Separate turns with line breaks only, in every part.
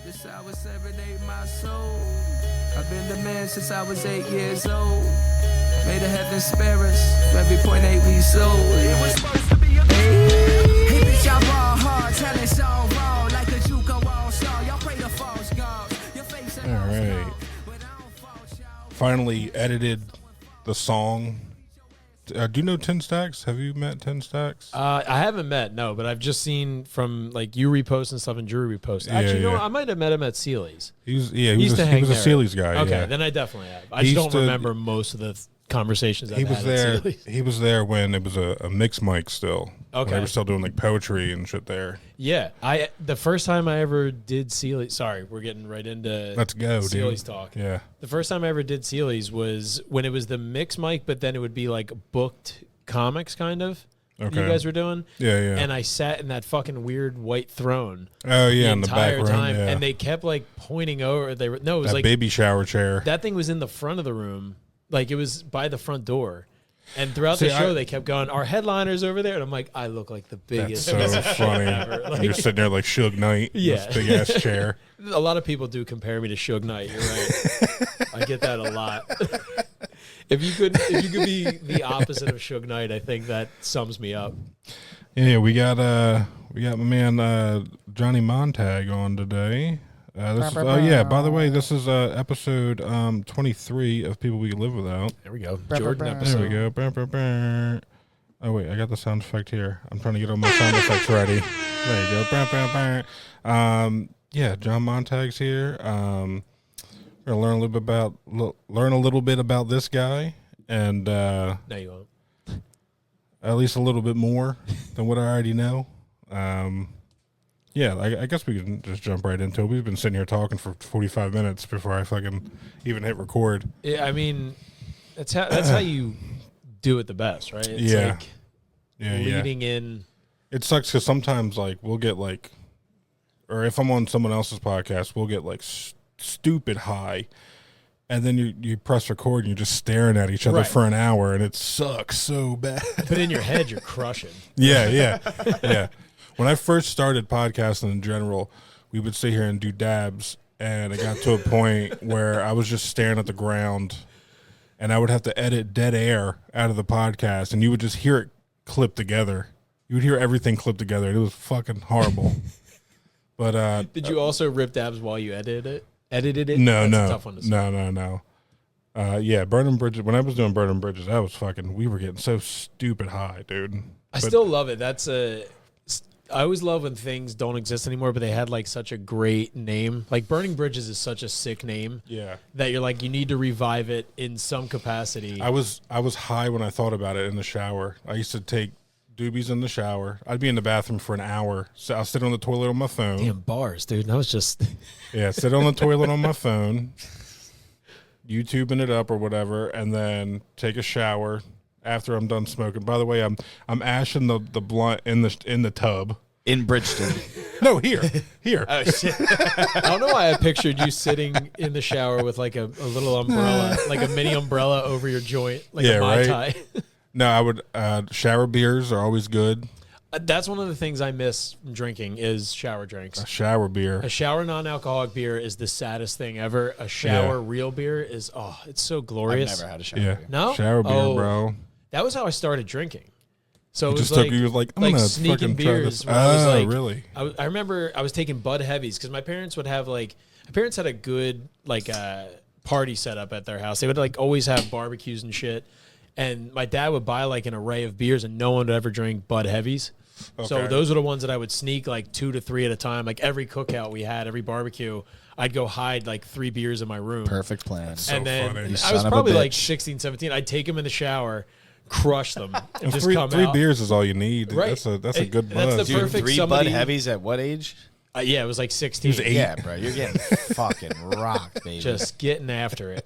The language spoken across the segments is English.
This I was 7-8 my soul. I've been the man since I was 8 years old. May the heavens spare us for every .8 we sold. It was supposed to be a hey, bitch, I ball hard, tell it all raw like a Juco all-star. Y'all pray the false god. Your face
all right. Finally edited the song. Do you know 10 Stacks? Have you met 10 Stacks?
I haven't met, no, but I've just seen from like you repost and stuff and Drew repost. Actually, no, I might have met him at Sealy's.
He was a Sealy's guy.
Okay, then I definitely have. I just don't remember most of the conversations I've had at Sealy's.
He was there when it was a mixed mic still.
Okay.
When they were still doing like poetry and shit there.
Yeah. The first time I ever did Sealy's, sorry, we're getting right into
Let's go,
Sealy's
dude.
talk.
Yeah.
The first time I ever did Sealy's was when it was the mixed mic, but then it would be like booked comics kind of.
Okay.
You guys were doing.
Yeah, yeah.
And I sat in that fucking weird white throne.
Oh yeah, in the
entire
back room.
time,
Yeah.
and they kept like pointing over. It was
that
like
baby shower chair.
that thing was in the front of the room, like it was by the front door. And throughout the show, they kept going, our headliner's over there. And I'm like, I look like the biggest.
That's so funny.
Like,
you're sitting there like Suge Knight in this big-ass chair.
A lot of people do compare me to Suge Knight. You're right. I get that a lot. If you could be the opposite of Suge Knight, I think that sums me up.
Yeah, we got my man Johnny Montague on today. By the way, this is episode 23 of People We Can Live Without.
There we go. Jordan episode.
There we go. Oh, wait, I got the sound effect here. I'm trying to get all my sound effects ready. There you go. Yeah, John Montague's here. We're gonna learn a little bit about this guy, and
No, you won't.
at least a little bit more than what I already know. Yeah, I guess we can just jump right into it. We've been sitting here talking for 45 minutes before I fucking even hit record.
Yeah, I mean, that's how you do it the best, right? It's like leading in.
It sucks because sometimes like we'll get like, or if I'm on someone else's podcast, we'll get like stupid high, and then you press record and you're just staring at each other for an hour, and it sucks so bad.
But in your head, you're crushing.
Yeah. When I first started podcasting in general, we would sit here and do dabs, and it got to a point where I was just staring at the ground, and I would have to edit dead air out of the podcast, and you would just hear it clip together. You would hear everything clip together. It was fucking horrible. But
did you also rip dabs while you edited it?
No.
That's a tough one to say.
No. Yeah, Burning Bridges. When I was doing Burning Bridges, that was fucking. We were getting so stupid high, dude.
I still love it. I always love when things don't exist anymore, but they had like such a great name. Like Burning Bridges is such a sick name.
Yeah.
That you're like, you need to revive it in some capacity.
I was high when I thought about it in the shower. I used to take doobies in the shower. I'd be in the bathroom for an hour. So I'll sit on the toilet on my phone.
Damn bars, dude. That was just
yeah, sit on the toilet on my phone, YouTubing it up or whatever, and then take a shower after I'm done smoking. By the way, I'm ashing the blunt in the tub.
In Bridgeton.
No, here.
Oh shit. I don't know why I pictured you sitting in the shower with like a little umbrella, like a mini umbrella over your joint, like a Mai Tai.
No, I would shower beers are always good.
That's one of the things I miss from drinking is shower drinks.
A shower beer.
A shower non-alcoholic beer is the saddest thing ever. A shower real beer is, it's so glorious.
I've never had a shower beer.
No?
Shower beer, bro.
That was how I started drinking. So
it
was
you was like, I'm
like
gonna
sneaking
fucking try
beers.
this.
When I was like,
really?
I remember I was taking Bud Heavies because my parents would have my parents had a good party set up at their house. They would like always have barbecues and shit. And my dad would buy like an array of beers, and no one would ever drink Bud Heavies. Okay. So those were the ones that I would sneak like 2 to 3 at a time. Like every cookout we had, every barbecue, I'd go hide like 3 beers in my room.
Perfect plan.
So
and then
funny.
I was probably like 16, 17. I'd take them in the shower, crush them, and just come
three
out.
beers is all you need.
Right.
That's a good buzz.
That's the perfect
3 Bud Heavies at what age?
Yeah, it was like 16.
He was 8.
Yeah, bro, you're getting fucking rocked, baby.
Just getting after it.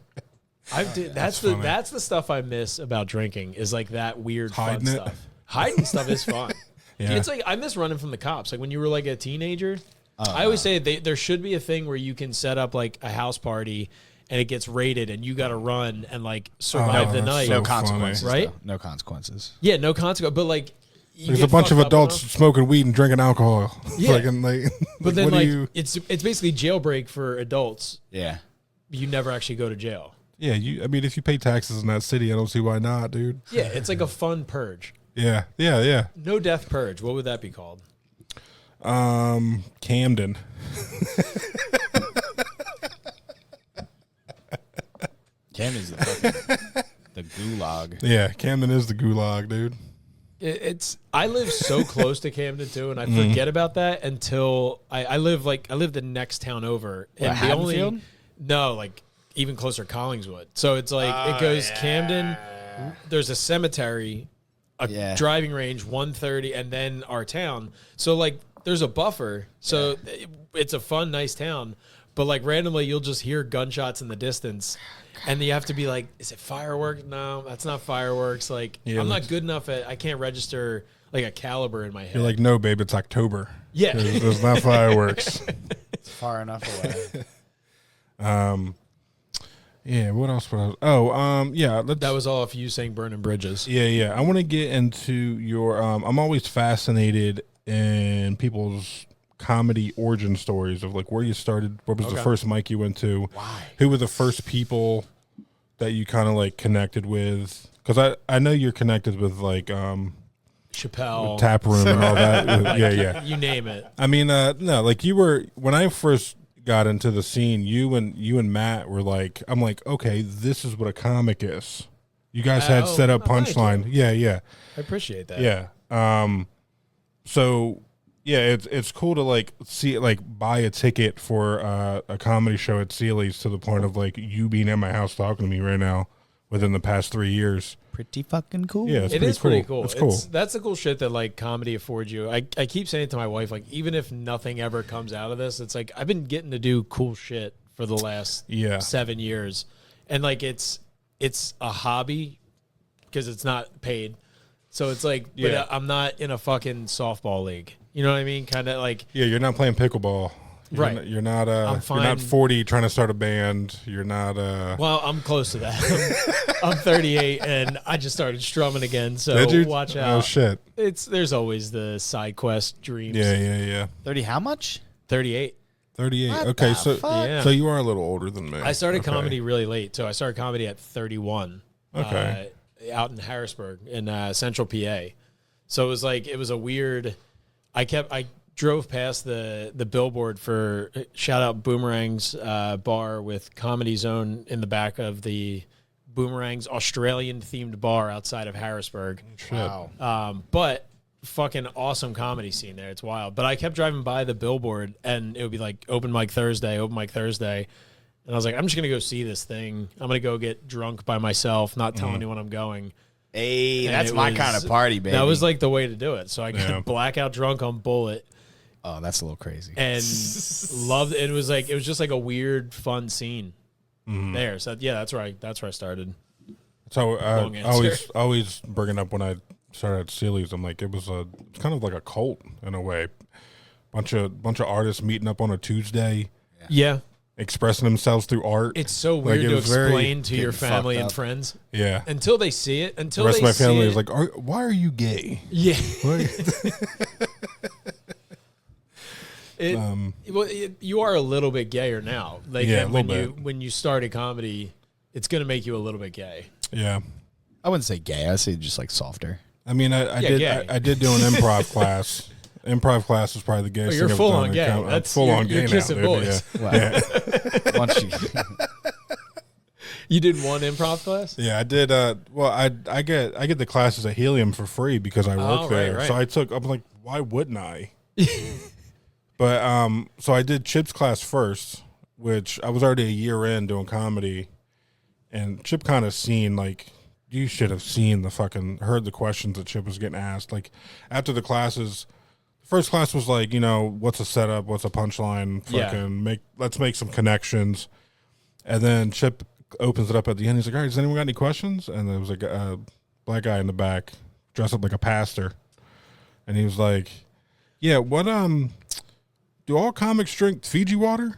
That's the stuff I miss about drinking is like that weird fun stuff. Hiding stuff is fun.
Yeah.
It's like I miss running from the cops. Like when you were like a teenager, I always say there should be a thing where you can set up like a house party and it gets raided and you got to run and like survive the night.
No consequences,
right?
Though. No consequences.
Yeah, no consequence. But like
There's a bunch of adults smoking weed and drinking alcohol.
Yeah. But then, it's basically jailbreak for adults.
Yeah.
You never actually go to jail.
Yeah, I mean, if you pay taxes in that city, I don't see why not, dude.
Yeah, it's like a fun purge.
Yeah.
No death purge. What would that be called?
Camden.
Camden's the gulag.
Yeah, Camden is the gulag, dude.
I live so close to Camden too, and I forget about that until I live the next town over. And
Haddonfield?
Even closer, Collingswood. So it's like it goes Camden. There's a cemetery, a driving range, 130, and then our town. So like there's a buffer. So it's a fun, nice town. But like randomly, you'll just hear gunshots in the distance. And you have to be like, is it fireworks? No, that's not fireworks. Like, I'm not good enough I can't register like a caliber in my head.
You're like, no, babe, it's October.
Yeah.
There's not fireworks.
It's far enough away.
Yeah, what else? That
was all of you saying burning bridges.
Yeah. I want to get into your, I'm always fascinated in people's comedy origin stories of like where you started, what was the first mic you went to,
why,
who were the first people that you kind of like connected with, because I know you're connected with like
Chappelle,
with Tap Room and all that.
like,
yeah
you name it.
I mean no, like you were, when I first got into the scene, you and Matt were like, I'm like, okay, this is what a comic is. You guys had set up punchline. Yeah
I appreciate that.
Yeah. So yeah, it's cool to like see it, like buy a ticket for a comedy show at Sealy's to the point of like you being in my house talking to me right now within the past 3 years.
Pretty fucking cool.
Yeah,
it is pretty cool.
It's cool.
That's the cool shit that like comedy affords you. I keep saying to my wife, like, even if nothing ever comes out of this, it's like I've been getting to do cool shit for the last 7 years. And like it's a hobby because it's not paid. So it's like, but I'm not in a fucking softball league. You know what I mean? Kind of like,
you're not playing pickleball,
right?
You're not you're not 40 trying to start a band. You're not.
Well, I'm close to that. I'm 38 and I just started strumming again. So watch out.
Oh shit!
There's always the side quest dreams.
Yeah.
30 how much?
38.
38.
What
okay,
the
so
fuck?
so you are a little older than me.
I started comedy really late. So I started comedy at 31.
Okay.
Out in Harrisburg in Central PA. So it was a weird. I drove past the billboard for shout out Boomerang's bar with Comedy Zone in the back of the Boomerang's Australian themed bar outside of Harrisburg.
Wow.
But fucking awesome comedy scene there. It's wild. But I kept driving by the billboard and it would be like open mic Thursday. And I was like, I'm just going to go see this thing. I'm going to go get drunk by myself, not tell anyone I'm going.
Hey,
And
that's my kind of party, baby.
That was like the way to do it. So I got blackout drunk on Bullet.
Oh, that's a little crazy.
And loved it. It was just like a weird, fun scene there. So yeah, that's where I started.
So I always bring it up when I started at Sealy's. I'm like, it's kind of like a cult in a way. Bunch of artists meeting up on a Tuesday.
Yeah.
Expressing themselves through art.
It's so weird to explain to your family and friends.
Yeah.
Until they see it. Until
the rest
they
of my family
see
is like, why are you gay?
Yeah. You are a little bit gayer now. Like
a little bit.
When you started comedy, it's going to make you a little bit gay.
Yeah.
I wouldn't say gay. I'd say just like softer.
I mean, I did do an improv class. Improv class is probably the gayest thing I've done.
You're full on gay.
That's full on gay now,
kissing
dude.
boys.
Yeah.
Wow. Once you
You did one improv class?
Yeah, I did. I get the classes at Helium for free because I work there.
Right.
So I'm like, why wouldn't I? But so I did Chip's class first, which I was already a year in doing comedy, and Chip kind of seen like, you should have seen heard the questions that Chip was getting asked. Like after the classes, the first class was like, what's a setup, what's a punchline, let's make some connections, and then Chip opens it up at the end. He's like, all right, does anyone got any questions? And there was a black guy in the back dressed up like a pastor, and he was like, yeah, what do all comics drink Fiji water?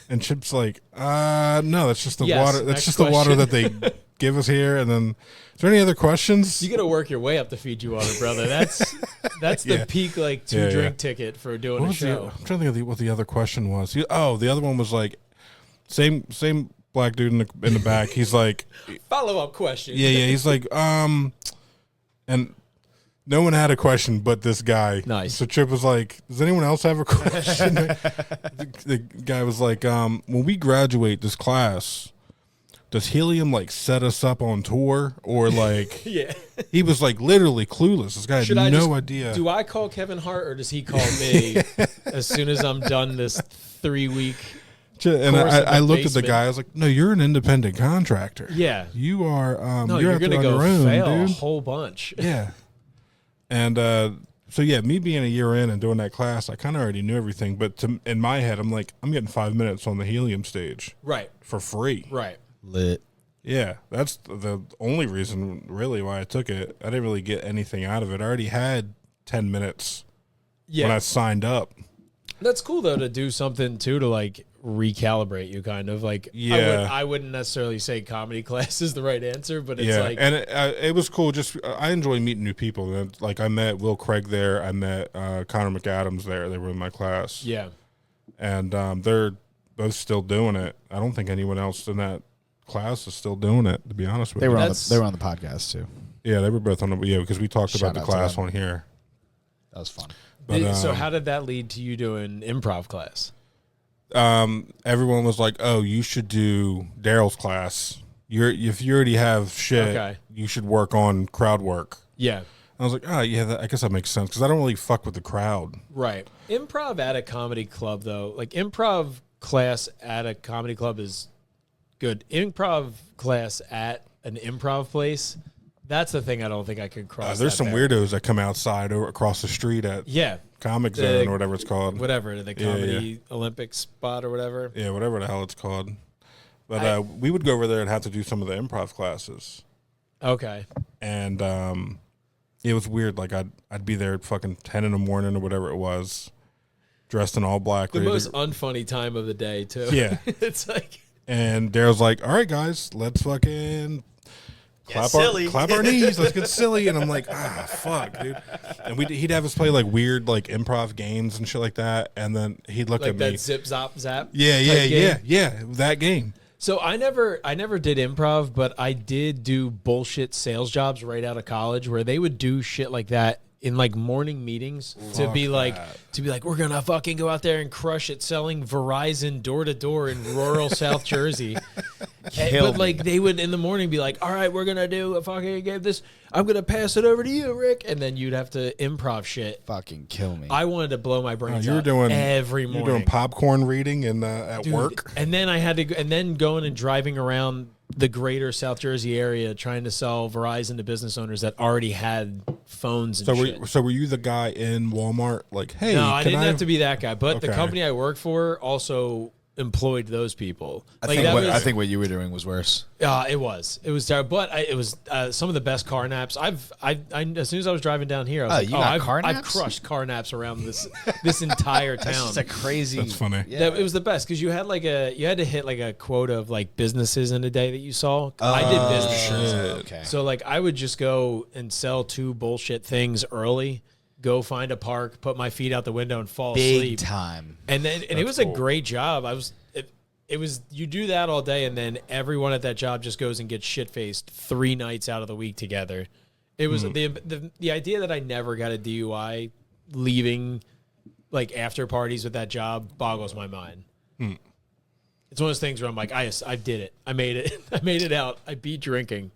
And Chip's like, no, that's just the water. That's just the water that they give us here? And then, is there any other questions?
You got to work your way up to Fiji water, brother. That's the peak like two drink ticket for doing a show.
I'm trying to think of what the other question was. The other one was like, same black dude in the back. He's like,
follow up question.
Yeah. He's like, and no one had a question but this guy.
Nice.
So Chip was like, does anyone else have a question? the guy was like, when we graduate this class, does helium like set us up on tour or like?
Yeah.
He was like literally clueless. This guy had no idea.
Do I call Kevin Hart or does he call me as soon as I'm done this 3-week?
And I looked at the guy. I was like, "No, you're an independent contractor.
Yeah,
you are.
No,
you're
going to go fail a whole bunch.
Yeah." And so yeah, me being a year in and doing that class, I kind of already knew everything. But in my head, I'm like, I'm getting 5 minutes on the helium stage,
right,
for free,
right,
lit.
Yeah, that's the only reason really why I took it. I didn't really get anything out of it. I already had 10 minutes when I signed up.
That's cool though to do something too to like recalibrate you, kind of like.
Yeah,
I wouldn't necessarily say comedy class is the right answer, but it's like,
and it was cool. Just I enjoy meeting new people. Like I met Will Craig there. I met Connor McAdams there. They were in my class.
Yeah,
and they're both still doing it. I don't think anyone else in that class is still doing it. To be honest with you,
they were on the podcast too.
Yeah, they were both on the because we talked about the class on here.
That was fun.
But,
so how did that lead to you doing improv class?
Everyone was like, "Oh, you should do Daryl's class. If you already have shit, you should work on crowd work."
Yeah,
I was like, "Oh, yeah, I guess that makes sense because I don't really fuck with the crowd."
Right. Improv at a comedy club though, like improv class at a comedy club is good. Improv class at an improv place, that's the thing I don't think I could cross.
There's some weirdos that come outside or across the street at Comic Zone or whatever it's called.
Whatever, the comedy Olympic spot or whatever.
Yeah, whatever the hell it's called. But we would go over there and have to do some of the improv classes.
Okay.
And it was weird. Like I'd be there at fucking 10 in the morning or whatever it was, dressed in all black.
The most unfunny time of the day too.
Yeah.
It's like.
And Daryl's like, "All right, guys, let's fucking clap our knees. Let's get silly." And I'm like, fuck, dude. And he'd have us play like weird like improv games and shit like that. And then he'd look at me.
Like that zip zop zap.
Yeah, that game.
So I never did improv, but I did do bullshit sales jobs right out of college where they would do shit like that in like morning meetings to be like, we're going to fucking go out there and crush it selling Verizon door to door in rural South Jersey. But like they would in the morning be like, all right, we're going to do a fucking game this. I'm going to pass it over to you, Rick. And then you'd have to improv shit.
Fucking kill me.
I wanted to blow my brains out every morning.
You were doing popcorn reading and at work.
And then I had to, and then going and driving around the greater South Jersey area trying to sell Verizon to business owners that already had phones and shit.
So were you the guy in Walmart like, hey,
no, I didn't have to be that guy, but the company I worked for also employed those people.
I think what you were doing was worse.
It was terrible, but it was some of the best car naps. I as soon as I was driving down here, I was I've crushed car naps around this entire town.
That's just a crazy.
That's funny.
Yeah. It was the best because you had to hit like a quota of like businesses in a day that you saw. I did businesses,
okay.
So like I would just go and sell 2 bullshit things early. Go find a park, put my feet out the window, and fall asleep.
Big time.
And then it was a great job. It was you do that all day, and then everyone at that job just goes and gets shit faced 3 nights out of the week together. It was the idea that I never got a DUI leaving like after parties with that job boggles my mind. It's one of those things where I'm like, I did it. I made it. I made it out. I beat drinking.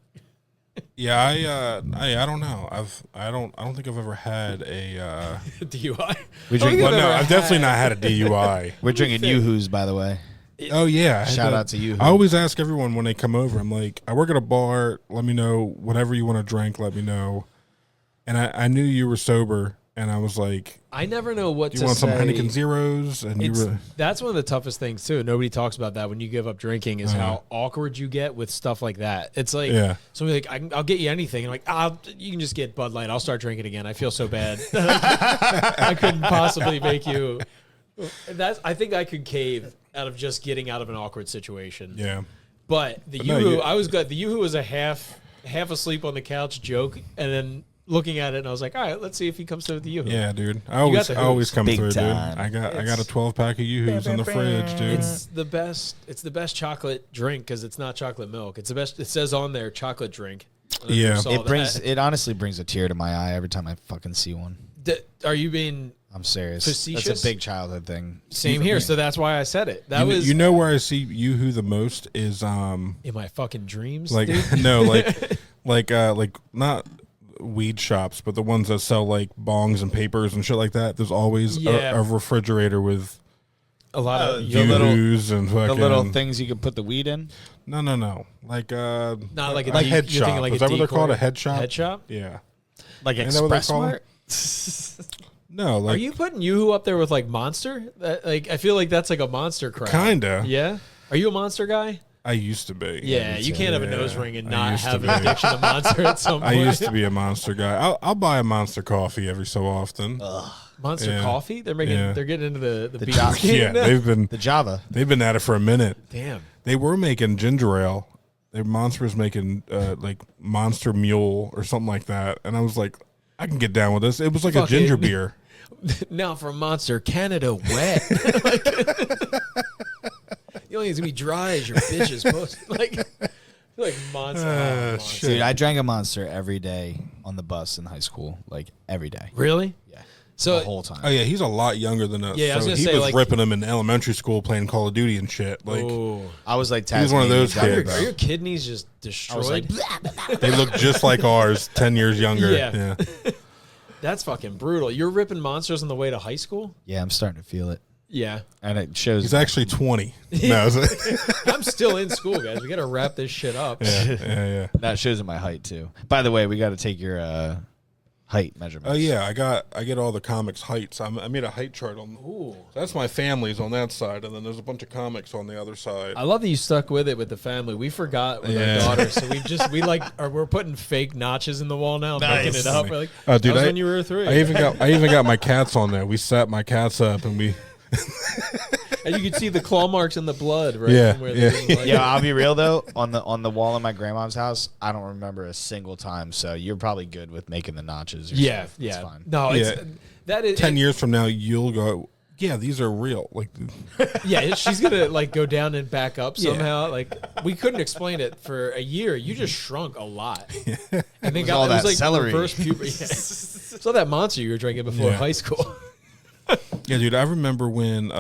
Yeah, I don't know. I don't think I've ever had a
DUI.
I've definitely not had a DUI.
We're drinking Yoo-Hoos, by the way.
Oh yeah!
Shout out to you.
I always ask everyone when they come over. I'm like, I work at a bar. Let me know whatever you want to drink. Let me know. And I knew you were sober, and I was like,
I never know what to say.
You want some Heineken Zeros? And
that's one of the toughest things too. Nobody talks about that when you give up drinking is how awkward you get with stuff like that. It's like somebody like I'll get you anything. And I'm like, you can just get Bud Light. I'll start drinking again. I feel so bad. I couldn't possibly make you. I think I could cave out of just getting out of an awkward situation.
Yeah.
But the
no,
Yoo-hoo,
you-
I was glad. The Yoo-hoo was a half asleep on the couch joke, and then looking at it, and I was like, all right, let's see if he comes through with the Yoo-hoo.
Yeah, dude. I
got the
always
hoops.
come
Big
through,
time.
dude. I got a 12-pack of Yoo-hoos in the fridge, dude.
It's the best. It's the best chocolate drink because it's not chocolate milk. It's the best. It says on there chocolate drink. I don't know if you
Yeah.
saw that.
It honestly brings a tear to my eye every time I fucking see one.
Are you being
I'm serious.
Facetious?
That's a big childhood thing.
same here? So that's why I said it. That was
you know where I see Yoo-hoo the most is
in my fucking dreams.
like
dude.
no like not weed shops, but the ones that sell like bongs and papers and shit like that. There's always
Yeah.
a refrigerator with
a lot of
The little-
Yoo-hoos and fucking
The little things you can put the weed in.
No, like
not like a
like
de-
head
you're thinking
shop.
like
Is
a
that what they're
decor?
called? A head shop?
Head shop.
Yeah.
Like
Ain't that what they
Express
call 'em?
Mart?
No, like
Are you putting Yoo-hoo up there with like Monster? Like I feel like that's like a Monster crowd.
kinda.
Yeah. Are you a Monster guy?
I used to be.
Yeah, you can't have a
Yeah,
nose ring and
I
not
used to
have an
be.
addiction to Monster at some
I
point.
used to be a Monster guy. I'll buy a Monster coffee every so often.
Monster
Yeah.
Coffee. They're getting into the beer
job-
game
Yeah,
now?
The Java.
they've been at it for a minute.
Damn.
They were making ginger ale. Monster was making like Monster Mule or something like that, and I was like, I can get down with this. It was like
Fuck
a ginger
it.
beer.
Now for Monster Canada Wet. The only thing's gonna be dry as your bitch is supposed like Monster. Oh, Monster.
Shit.
Dude, I drank a Monster every day on the bus in high school. Like, every day.
Really?
Yeah.
So
The whole time.
Oh yeah, he's a lot younger than us.
Yeah, I was
so
gonna
he
say,
was
like-
ripping them in elementary school playing Call of Duty and shit. Like
oh.
I was like
He was one of those
Tasmanian
kids.
Are
devil,
your kidneys just
I was like,
destroyed?
they look just like ours, 10 years younger.
Yeah. That's fucking brutal. You're ripping Monsters on the way to high school?
yeah, I'm starting to feel it.
Yeah.
And it shows.
He's actually 20. No,
I'm still in school, guys. We got to wrap this shit up.
yeah.
that shows in my height, too. By the way, we got to take your height measurements.
Oh yeah, I get all the comics heights. I made a height chart on.
Ooh.
That's my family's on that side, and then there's a bunch of comics on the other side.
I love that you stuck with it with the family. We forgot with
Yeah.
our daughter, so we're putting fake notches in the wall now, making it up. We're like,
Oh, dude,
that was when you were 3.
I even got my cats on there. We set my cats up, and we.
And you could see the claw marks in the blood, right?
Yeah,
from where
yeah.
they didn't like
Yeah,
it.
I'll be real though. On the wall in my grandma's house, I don't remember a single time. So you're probably good with making the notches.
Yeah,
yourself.
yeah.
It's fine.
No,
Yeah.
it's that is
10 years from now, you'll go. Yeah, these are real. Like,
Yeah, she's gonna like go down and back up somehow. Like we couldn't explain it for a year. You just shrunk a lot, and then
all
it was
that
like
celery.
reverse puberty. Yeah. It's all that Monster you were drinking before
Yeah.
high school.
yeah, dude. I remember when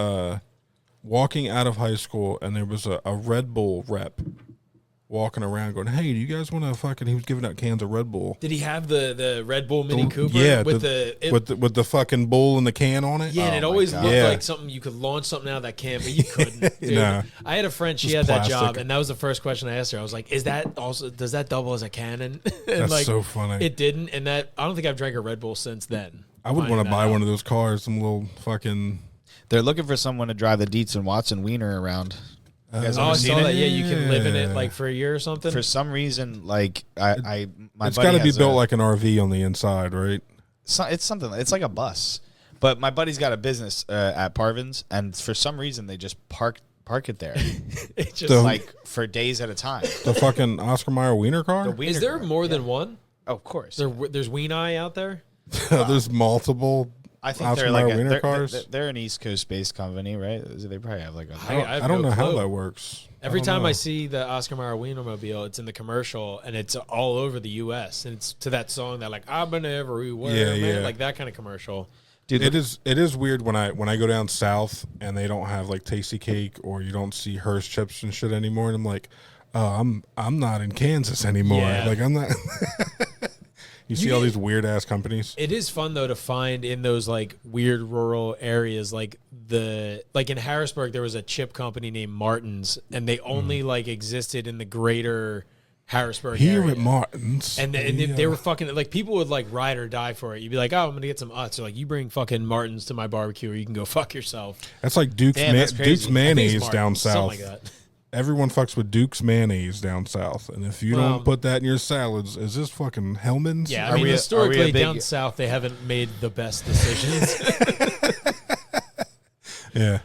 walking out of high school, and there was a Red Bull rep walking around, going, "Hey, do you guys want to fucking?" He was giving out cans of Red Bull.
Did he have the Red Bull Mini Cooper?
Yeah,
with
with the fucking bull and the can on it.
yeah, and it
Oh my
always
God.
looked
Yeah.
like something you could launch something out of that can, but you couldn't. Dude.
Nah.
I had a friend; she
Just
had that job,
plastic.
and that was the first question I asked her. I was like, "Is that also does that double as a cannon?" And
That's
like,
so funny.
It didn't, and that I don't think I've drank a Red Bull since then.
I would want to buy one of those cars, some little fucking.
They're looking for someone to drive the Dietz and Watson Wiener around. You guys
Oh,
ever
I
seen
saw
it?
that. Yeah, you can live in it like for a year or something.
For some reason, like my
It's
buddy
got to be
has
built
a-
like an RV on the inside, right?
it's something. It's like a bus. But my buddy's got a business at Parvin's, and for some reason they just park it there,
It just
The-
like for days at a time.
The fucking Oscar Mayer Wiener car.
The Wiener
is there
car.
more than one?
Oh, of course.
There's Ween Eye out there.
There's multiple.
I think
Oscar
they're
Mayer
like
Wiener cars.
they're an East Coast based company, right? They probably have like a.
I don't know how that works.
Every
I don't
time
know.
I see the Oscar Mayer Wienermobile, it's in the commercial, and it's all over the U.S. And it's to that song that like I've been everywhere,
Yeah,
man,
yeah.
like that kind of commercial.
Dude,
It is weird when I go down south and they don't have like Tasty Cake or you don't see Hearst chips and shit anymore, and I'm like, oh, I'm not in Kansas anymore.
Yeah.
Like I'm not. You see all these weird ass companies.
It is fun though to find in those like weird rural areas, like in Harrisburg, there was a chip company named Martin's, and they only like existed in the greater Harrisburg
Here
area.
at Martin's,
And they were fucking like people would like ride or die for it. You'd be like, oh, I'm gonna get some Utz. Or like, you bring fucking Martins to my barbecue, or you can go fuck yourself.
that's like Duke's
Damn, that's crazy.
Duke's
I think it's
mayonnaise
Martin's,
down
something
south.
like that.
Everyone fucks with Duke's mayonnaise down south, and if you
Well,
don't put that in your salads, is this fucking Hellman's?
Yeah,
Are
I mean,
we a
historically
big-
down south, they haven't made the best decisions.
Yeah.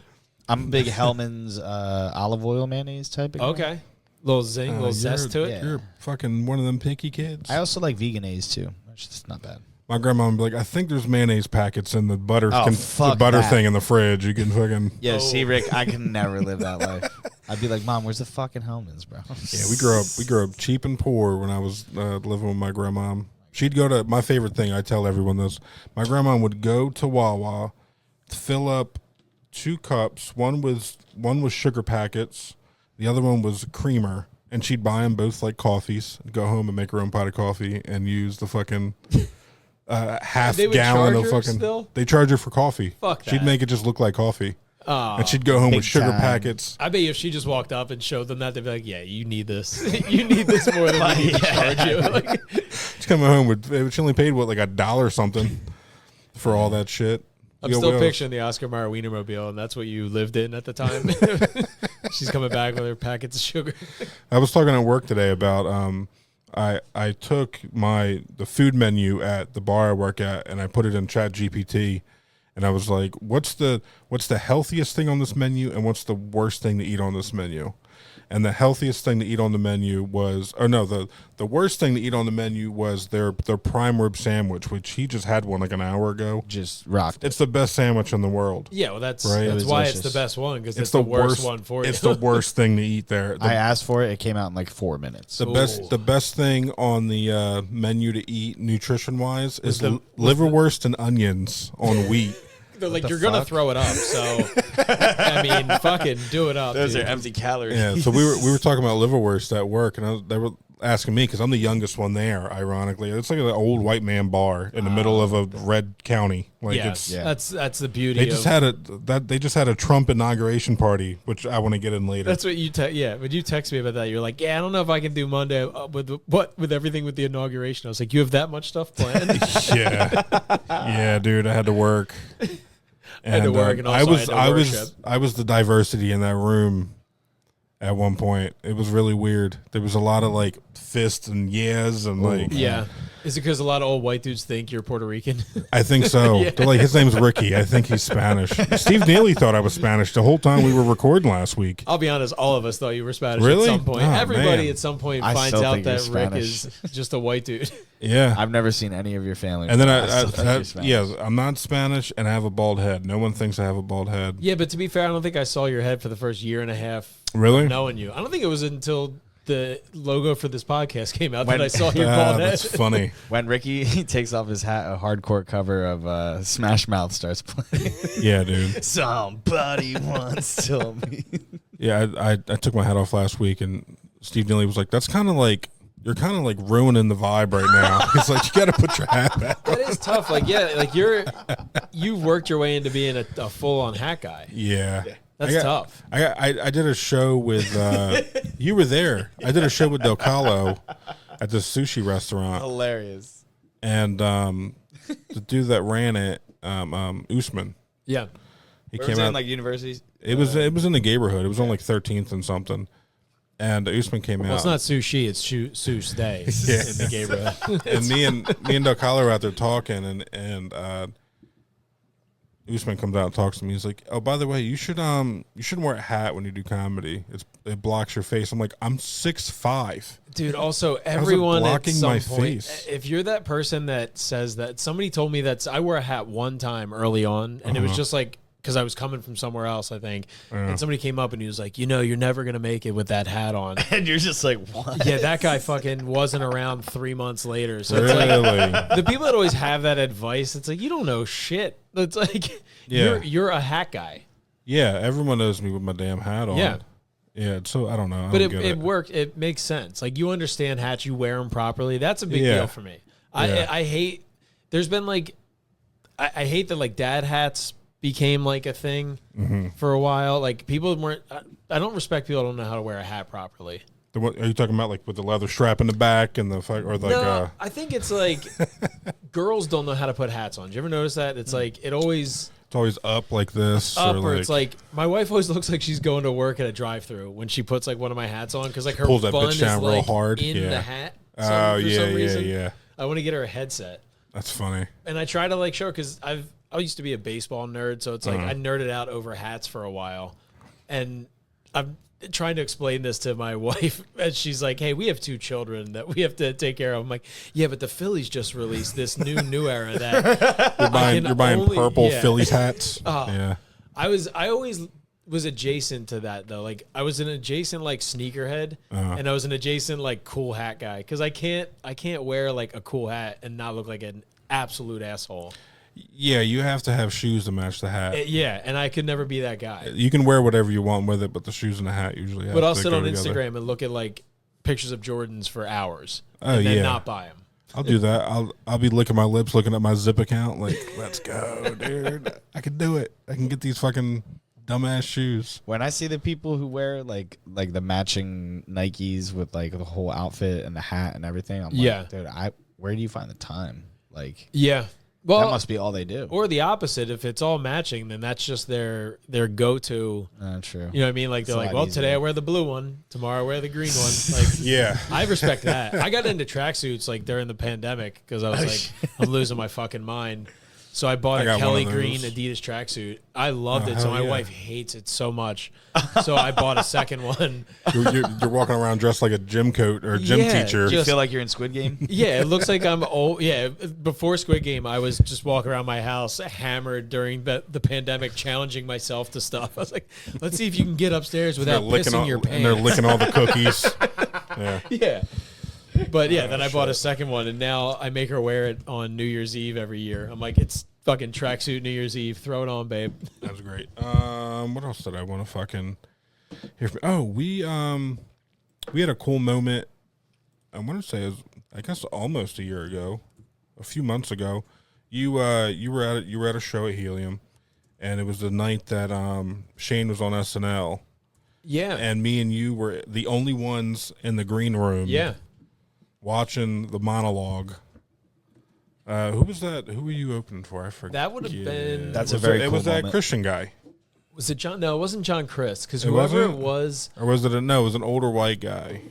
I'm a big Hellman's olive oil mayonnaise type of guy.
Okay. Little zing, little zest to it.
yeah.
You're fucking one of them picky kids.
I also like veganese too. Which is not bad.
My grandma would be like, I think there's mayonnaise packets in the butter, the
fuck
butter
that.
thing in the fridge. You can fucking.
Yeah, see, Rick, I can never live that life. I'd be like, Mom, where's the fucking Hellmann's, bro?
Yeah, we grew up cheap and poor when I was living with my grandma. She'd go to, my favorite thing, I tell everyone this, my grandma would go to Wawa, fill up 2 cups. One was sugar packets, the other one was creamer, and she'd buy them both like coffees, go home and make her own pot of coffee and use the fucking half
They would
gallon
charge
of
her
fucking.
still?
They charge her for coffee.
Fuck
She'd
that.
make it just look like coffee.
Oh,
And she'd go home with
Big
sugar
time.
packets.
I bet you if she just walked up and showed them that, they'd be like, "Yeah, you need this. You need this more than we need to charge you." Like,
She's coming home with, she only paid what, like $1 something for all that shit.
I'm
Yo,
still
Will.
picturing the Oscar Mayer Wienermobile, and that's what you lived in at the time. She's coming back with her packets of sugar.
I was talking at work today about I took the food menu at the bar I work at and I put it in Chat GPT, and I was like, what's the healthiest thing on this menu and what's the worst thing to eat on this menu? And the healthiest thing to eat on the menu was, or no, the worst thing to eat on the menu was their prime rib sandwich, which he just had one like an hour ago.
Just rocked.
It's the best sandwich in the world.
Yeah, well, that's
Right. It
that's
was
why
delicious.
it's the best one, because it's the worst one for you.
It's the worst thing to eat there.
I asked for it. It came out in like 4 minutes.
The best thing on the menu to eat nutrition wise is
the-
liverwurst and onions on wheat.
They're like,
the
you're gonna
fuck?
throw it up, so I mean, fucking do it up.
Those
dude.
are empty calories.
Yeah, so we were talking about liverwurst at work, and they were asking me because I'm the youngest one there. Ironically, it's like an old white man bar in the middle of a red county. Like
Yeah,
it's
that's the beauty.
they just had a Trump inauguration party, which I want to get in later.
That's what you when you text me about that, you're like, yeah, I don't know if I can do Monday with everything with the inauguration. I was like, you have that much stuff planned?
yeah, dude, I had to work.
Had to work, and also I had to worship.
I was the diversity in that room at one point. It was really weird. There was a lot of like fists and yes and like
Yeah. Is it because a lot of old white dudes think you're Puerto Rican?
I think so. They're like, his name's Ricky. I think he's Spanish. Steve Neely thought I was Spanish the whole time we were recording last week.
I'll be honest, all of us thought you were Spanish
Really?
at some point.
Oh,
Everybody
man.
at some point
I
finds
still
out
think you're
that Rick
Spanish.
is just a white dude.
Yeah.
I've never seen any of your family.
And then
I still think you're Spanish.
yeah, I'm not Spanish and I have a bald head. No one thinks I have a bald head.
Yeah, but to be fair, I don't think I saw your head for the first year and a half
Really?
knowing you. I don't think it was until the logo for this podcast came out that I saw your bald head.
That's funny.
When Ricky takes off his hat, a hardcore cover of Smash Mouth starts playing.
Yeah, dude.
Somebody once told me.
Yeah, I took my hat off last week and Steve Neely was like, that's kind of like, you're kind of like ruining the vibe right now. He's like, you got to put your hat back on.
That is tough. Like, yeah, like you worked your way into being a full-on hat guy.
Yeah.
That's tough.
I did a show with, you were there. I did a show with Del Calo at this sushi restaurant.
Hilarious.
And the dude that ran it, Usman,
Yeah.
he
Where
came
was it
out.
in like universities?
It was in the neighborhood. It was on like 13th and something. And Usman came
Well,
out.
it's not sushi, it's Seuss Day
Yeah.
in the neighborhood.
And me and Del Calo were out there talking, and Usman comes out and talks to me. He's like, "Oh, by the way, you shouldn't wear a hat when you do comedy. It blocks your face." I'm like, "I'm 6'5".
Dude, also everyone at
blocking
some
my
point,
face?
if you're that person that says that, somebody told me that I wore a hat one time early on, and it was just like, because I was coming from somewhere else, I think, and somebody came up and he was like, you're never going to make it with that hat on.
And you're just like, what?
Yeah, that guy fucking wasn't around 3 months later. So it's like,
Really?
the people that always have that advice, it's like, you don't know shit. It's like,
Yeah.
you're a hat guy.
Yeah, everyone knows me with my damn hat on.
Yeah.
Yeah, so I don't know.
But
don't get
it worked. It makes sense. Like, you understand hats, you wear them properly. That's a big
Yeah.
deal for me.
Yeah.
I hate, there's been like, I hate that like dad hats became like a thing for a while. Like, people weren't, I don't respect people who don't know how to wear a hat properly.
Are you talking about like with the leather strap in the back and or like
No, I think it's like girls don't know how to put hats on. Did you ever notice that? It's like it's always
up like this
up,
or
or it's like my wife always looks like she's going to work at a drive-through when she puts like one of my hats on, because like her
Pulls that
bun
bitch
is
down real
like
hard.
in
Yeah.
the hat.
Oh,
for
yeah,
some
yeah,
reason.
yeah.
I want to get her a headset,
That's funny.
and I try to like show her, because I used to be a baseball nerd, so it's like I nerded out over hats for a while, and I'm trying to explain this to my wife, and she's like, "Hey, we have 2 children that we have to take care of." I'm like, "Yeah, but the Phillies just released this new era that
You're buying purple
yeah.
Phillies hats.
Oh.
Yeah.
I always was adjacent to that though. Like I was an adjacent like sneakerhead, and I was an adjacent like cool hat guy because I can't wear like a cool hat and not look like an absolute asshole.
Yeah, you have to have shoes to match the hat.
Yeah, and I could never be that guy.
You can wear whatever you want with it, but the shoes and the hat usually have
But I'll
to
sit
go
on
together.
Instagram and look at like pictures of Jordans for hours,
Oh,
and then
yeah.
not buy them.
I'll do that. I'll be licking my lips, looking at my Zip account, like, let's go, dude. I can do it. I can get these fucking dumbass shoes.
When I see the people who wear like the matching Nikes with like the whole outfit and the hat and everything, I'm
Yeah.
like, dude, where do you find the time? Like,
Yeah, well,
that must be all they do.
or the opposite. If it's all matching, then that's just their go-to.
True.
You know what I mean? Like they're
It's a
like,
lot
well,
easier.
today I wear the blue one, tomorrow I wear the green one. Like,
Yeah.
I respect that. I got into tracksuits like during the pandemic because I was like, I'm losing my fucking mind. So I bought
I
a
got
Kelly
one of
green
those.
Adidas tracksuit. I loved it. So
hell
my
yeah.
wife hates it so much. So I bought a second one.
You're walking around dressed like a gym coat or a gym
Yeah,
teacher.
Do you
just-
feel like you're in Squid Game?
Yeah, it looks like I'm old. Yeah, before Squid Game, I was just walking around my house hammered during the pandemic, challenging myself to stuff. I was like, let's see if you can get upstairs
They're
without
licking
pissing
all,
your
and they're
pants.
licking all the cookies. Yeah.
Yeah. But yeah, then I bought a second one, and now I make her wear it on New Year's Eve every year. I'm like, it's fucking tracksuit New Year's Eve. Throw it on, babe.
That was great. What else did I want to fucking hear from? Oh, we had a cool moment. I want to say it was, I guess, almost a year ago, a few months ago. You were at a show at Helium, and it was the night that Shane was on SNL,
Yeah.
and me and you were the only ones in the green room.
Yeah.
Watching the monologue. Who was that? Who were you opening for? I forget.
That would have been.
That's
It
a
was
very
It
cool
was that
moment.
Christian guy.
Was it John? No, it wasn't John Chris. Because
It
whoever it
wasn't?
was,
Or was it no? It was an older white guy.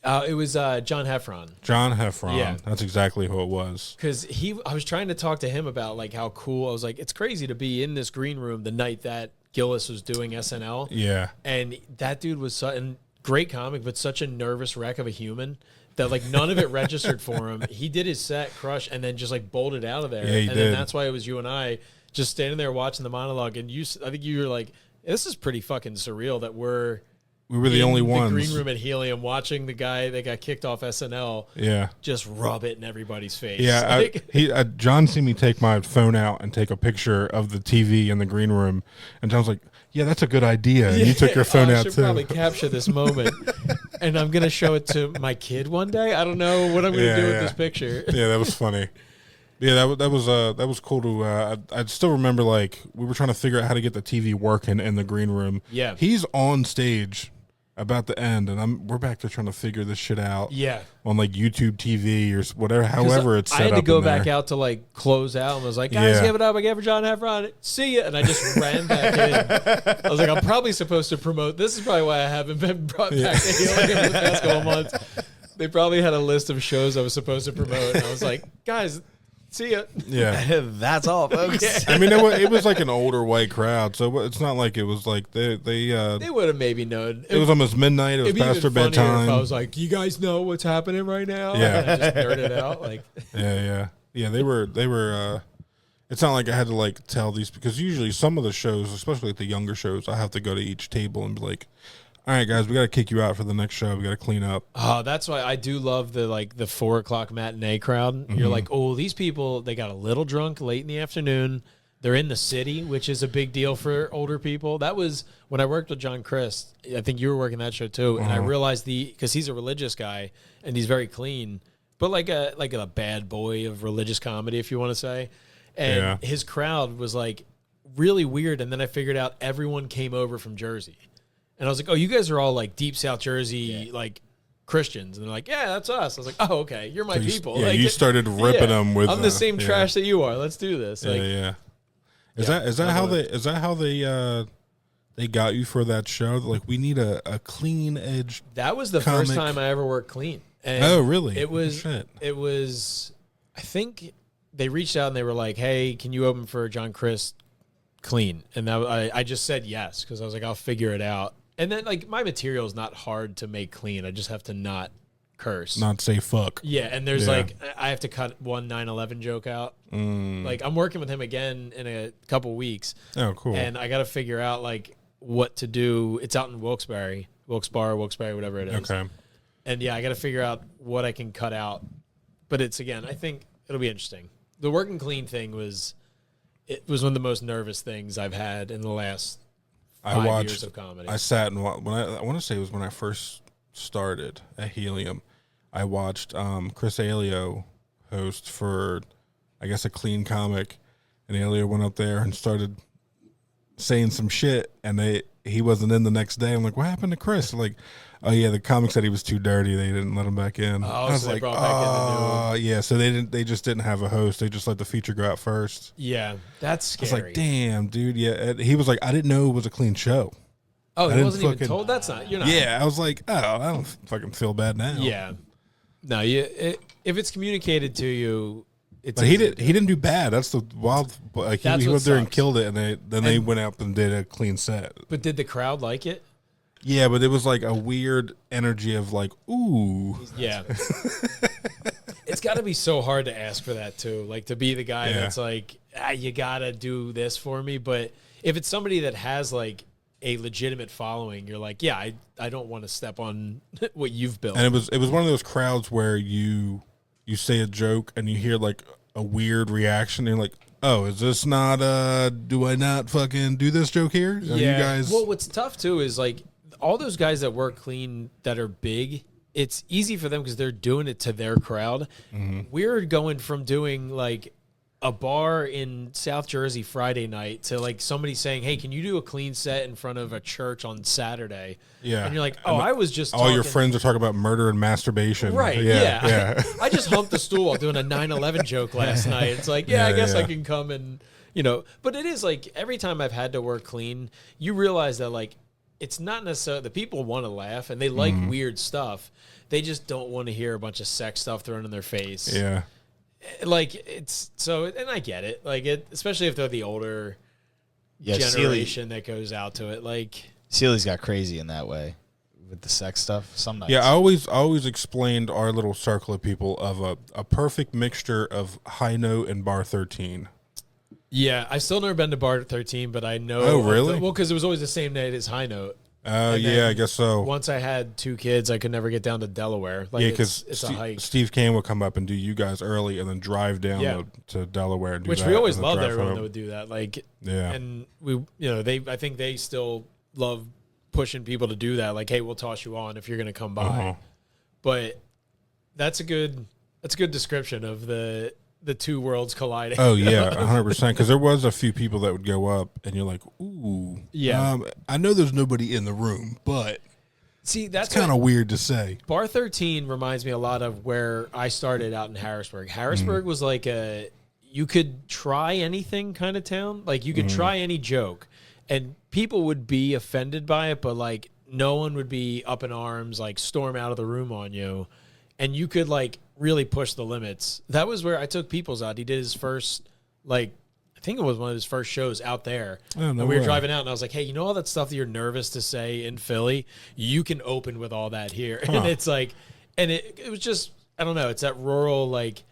it was John Heffron.
John Heffron.
Yeah.
That's exactly who it was.
Because I was trying to talk to him about like how cool. I was like, it's crazy to be in this green room the night that Gillis was doing SNL.
Yeah.
And that dude was such a great comic, but such a nervous wreck of a human that like none of it registered for him. He did his set, crush, and then just like bolted out of there.
Yeah, he
and
did.
then that's why it was you and I just standing there watching the monologue. And I think you were like, this is pretty fucking surreal that
We were the
in
only
the
ones.
green room at Helium watching the guy that got kicked off SNL
Yeah.
just rub it in everybody's face.
Yeah.
Like,
John seen me take my phone out and take a picture of the TV in the green room, and John's like, "Yeah, that's a good idea." And you took your phone
I
out
should
too.
probably capture this moment, and I'm gonna show it to my kid one day. I don't know what I'm gonna do with this picture.
Yeah, that was funny. Yeah, that was cool to. I still remember, like, we were trying to figure out how to get the TV working in the green room.
Yeah.
He's on stage about the end, and we're back there trying to figure this shit out.
Yeah.
On like YouTube TV or whatever, however it's set
I had
up.
to go
in there.
back out to like close out and was like, guys,
Yeah.
give it up. I gave for John Heffron. See ya. And I just ran back in. I was like, I'm probably supposed to promote. This is probably why I haven't been brought back to Helium in the past couple months. They probably had a list of shows I was supposed to promote. And I was like, guys, see ya.
Yeah.
That's all, folks.
I mean, it was like an older white crowd, so it's not like it was like they
They would have maybe known.
it was almost midnight. It was
It'd be
past their
even funnier
bedtime.
if I was like, "You guys know what's happening right now?"
Yeah.
and I just nerded out. Like,
Yeah. They were. It's not like I had to like tell these, because usually some of the shows, especially like the younger shows, I have to go to each table and be like, "All right, guys, we got to kick you out for the next show. We got to clean up."
oh, that's why I do love the 4:00 matinee crowd. You're like, oh, these people, they got a little drunk late in the afternoon. They're in the city, which is a big deal for older people. That was when I worked with John Chris. I think you were working that show too, and I realized because he's a religious guy and he's very clean, but like a bad boy of religious comedy, if you want to say. And
Yeah.
his crowd was like really weird. And then I figured out everyone came over from Jersey, and I was like, oh, you guys are all like deep South Jersey, like Christians. And they're like, yeah, that's us. I was like, oh, okay, you're my
So you-
people.
yeah,
Like,
you started ripping them with.
I'm the same
yeah.
trash that you are. Let's do this. Like,
Yeah. Is
Yeah,
that how they got you for that show? Like, we need a clean edge.
that was the first
Comic.
time I ever worked clean. And
Oh, really?
It was.
Shit.
It was. I think they reached out and they were like, "Hey, can you open for John Chris clean?" And I just said yes because I was like, "I'll figure it out." And then like my material is not hard to make clean. I just have to not curse.
Not say fuck.
Yeah, and there's like I have to cut one 9/11 joke out. Like I'm working with him again in a couple weeks.
Oh, cool.
And I got to figure out like what to do. It's out in Wilkes-Barre, whatever it is.
Okay.
And yeah, I got to figure out what I can cut out. But it's again, I think it'll be interesting. The working clean thing was one of the most nervous things I've had in the last 5 years of comedy.
I sat and when I want to say it was when I first started at Helium. I watched Chris Alio host for, I guess, a clean comic, and Alio went up there and started saying some shit, and he wasn't in the next day. I'm like, what happened to Chris? Like, oh yeah, the comic said he was too dirty. They didn't let him back in.
Oh,
I was
so they
like,
brought back in the new.
Yeah. So they just didn't have a host. They just let the feature go out first.
Yeah, that's scary.
I was like, damn, dude. Yeah. And he was like, I didn't know it was a clean show.
Oh,
I
he
didn't
wasn't even
fucking-
told. That's not. You're not.
Yeah. I was like, oh, I don't fucking feel bad now.
Yeah. No, if it's communicated to you, it's.
But he
easy.
didn't do bad. That's the wild. Like
That's
he
what
went there and
sucks.
killed it, and they went out and did a clean set.
But did the crowd like it?
Yeah, but it was like a weird energy of like, ooh.
Yeah. It's got to be so hard to ask for that too. Like to be the guy
Yeah.
that's like, you got to do this for me. But if it's somebody that has like a legitimate following, you're like, yeah, I don't want to step on what you've built.
And it was one of those crowds where you say a joke and you hear like a weird reaction. And you're like, oh, is this not? Do I not fucking do this joke here? Are you guys?
Well, what's tough too is like all those guys that work clean that are big. It's easy for them because they're doing it to their crowd.
Mm-hmm.
We're going from doing like a bar in South Jersey Friday night to like somebody saying, "Hey, can you do a clean set in front of a church on Saturday?"
Yeah.
and you're like, "Oh,
And
I was just
all your
talking-
friends are talking about murder and masturbation.
Right? Yeah. I just humped the stool while doing a 9/11 joke last night. It's like, yeah, I guess I can come and But it is like every time I've had to work clean, you realize that like it's not necessarily the people want to laugh and they like weird stuff. They just don't want to hear a bunch of sex stuff thrown in their face.
Yeah.
Like it's so, and I get it. Like it, especially if they're the older generation that goes out to it. Like
Sealy's got crazy in that way with the sex stuff. Some nights.
Yeah, I always explained our little circle of people of a perfect mixture of High Note and Bar 13.
yeah, I still never been to Bar 13, but I know.
Oh, really?
Well, because it was always the same night as High Note.
Oh,
And
yeah,
then
I guess so.
Once I had 2 kids, I could never get down to Delaware. Like
Yeah, because
it's a hike.
Steve Kane would come up and do you guys early and then drive down
Yeah.
to Delaware and do
Which
that,
we always
and then
loved
drive
everyone
home.
that would do that. Like,
Yeah.
and we, I think they still love pushing people to do that. Like, hey, we'll toss you on if you're going to come by.
Uh-huh.
But that's a good description of the two worlds colliding.
Oh, yeah, 100%. Because there was a few people that would go up and you're like, ooh.
Yeah.
I know there's nobody in the room, but
See, that's
it's kind of weird to say.
Bar 13 reminds me a lot of where I started out in Harrisburg. Harrisburg was like you could try anything kind of town. Like you could try any joke and people would be offended by it, but like no one would be up in arms, like storm out of the room on you. And you could like really push the limits. That was where I took Peoples out. He did his first, like, I think it was one of his first shows out there.
Oh, no
and we were
way.
driving out, and I was like, hey, all that stuff that you're nervous to say in Philly, you can open with all that here. And it's like, and it was just, I don't know, it's that rural, like,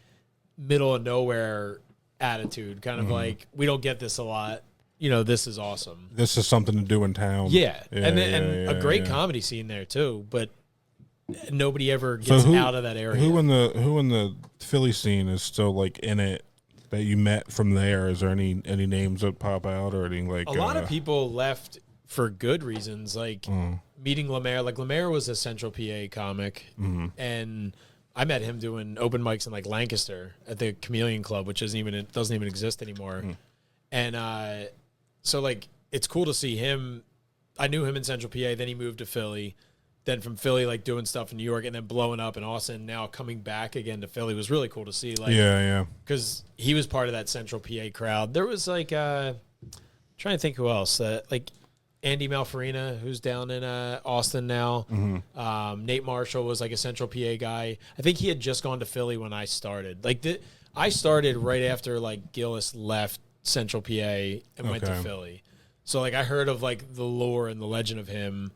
middle of nowhere attitude, kind of like, we don't get this a lot. This is awesome.
This is something to do in town.
Yeah. And a great
yeah.
comedy scene there, too. But nobody ever gets out of that area.
Who in the Philly scene is still like in it that you met from there? Is there any names that pop out or any like
a lot of people left for good reasons, like meeting Lemaire. Like Lemaire was a Central PA comic, and I met him doing open mics in like Lancaster at the Chameleon Club, which doesn't even exist anymore. And so like it's cool to see him. I knew him in Central PA, then he moved to Philly. Then from Philly, like doing stuff in New York and then blowing up in Austin, now coming back again to Philly was really cool to see. Like,
yeah.
because he was part of that Central PA crowd. There was like, trying to think who else. Like Andy Malfarina, who's down in Austin now. Nate Marshall was like a Central PA guy. I think he had just gone to Philly when I started. Like I started right after like Gillis left Central PA and went to
Okay.
Philly. So like I heard of like the lore and the legend of him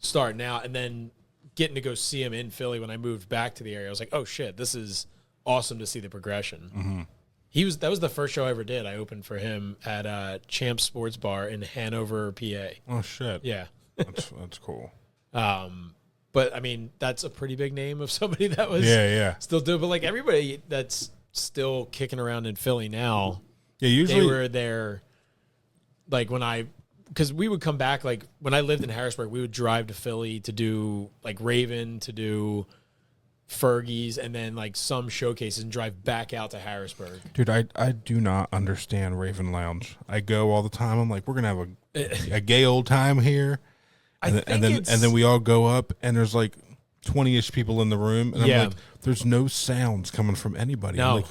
starting out, and then getting to go see him in Philly when I moved back to the area. I was like, oh shit, this is awesome to see the progression. That was the first show I ever did. I opened for him at Champ Sports Bar in Hanover, PA.
Oh shit.
Yeah.
That's cool.
But I mean, that's a pretty big name of somebody that was still doing. But like everybody that's still kicking around in Philly now,
usually
they were there. Like because we would come back. Like when I lived in Harrisburg, we would drive to Philly to do like Raven, to do Fergie's, and then like some showcases, and drive back out to Harrisburg.
Dude, I do not understand Raven Lounge. I go all the time. I'm like, we're gonna have a gay old time here. And then we all go up, and there's like 20-ish people in the room, and I'm like, there's no sounds coming from anybody.
No.
Like,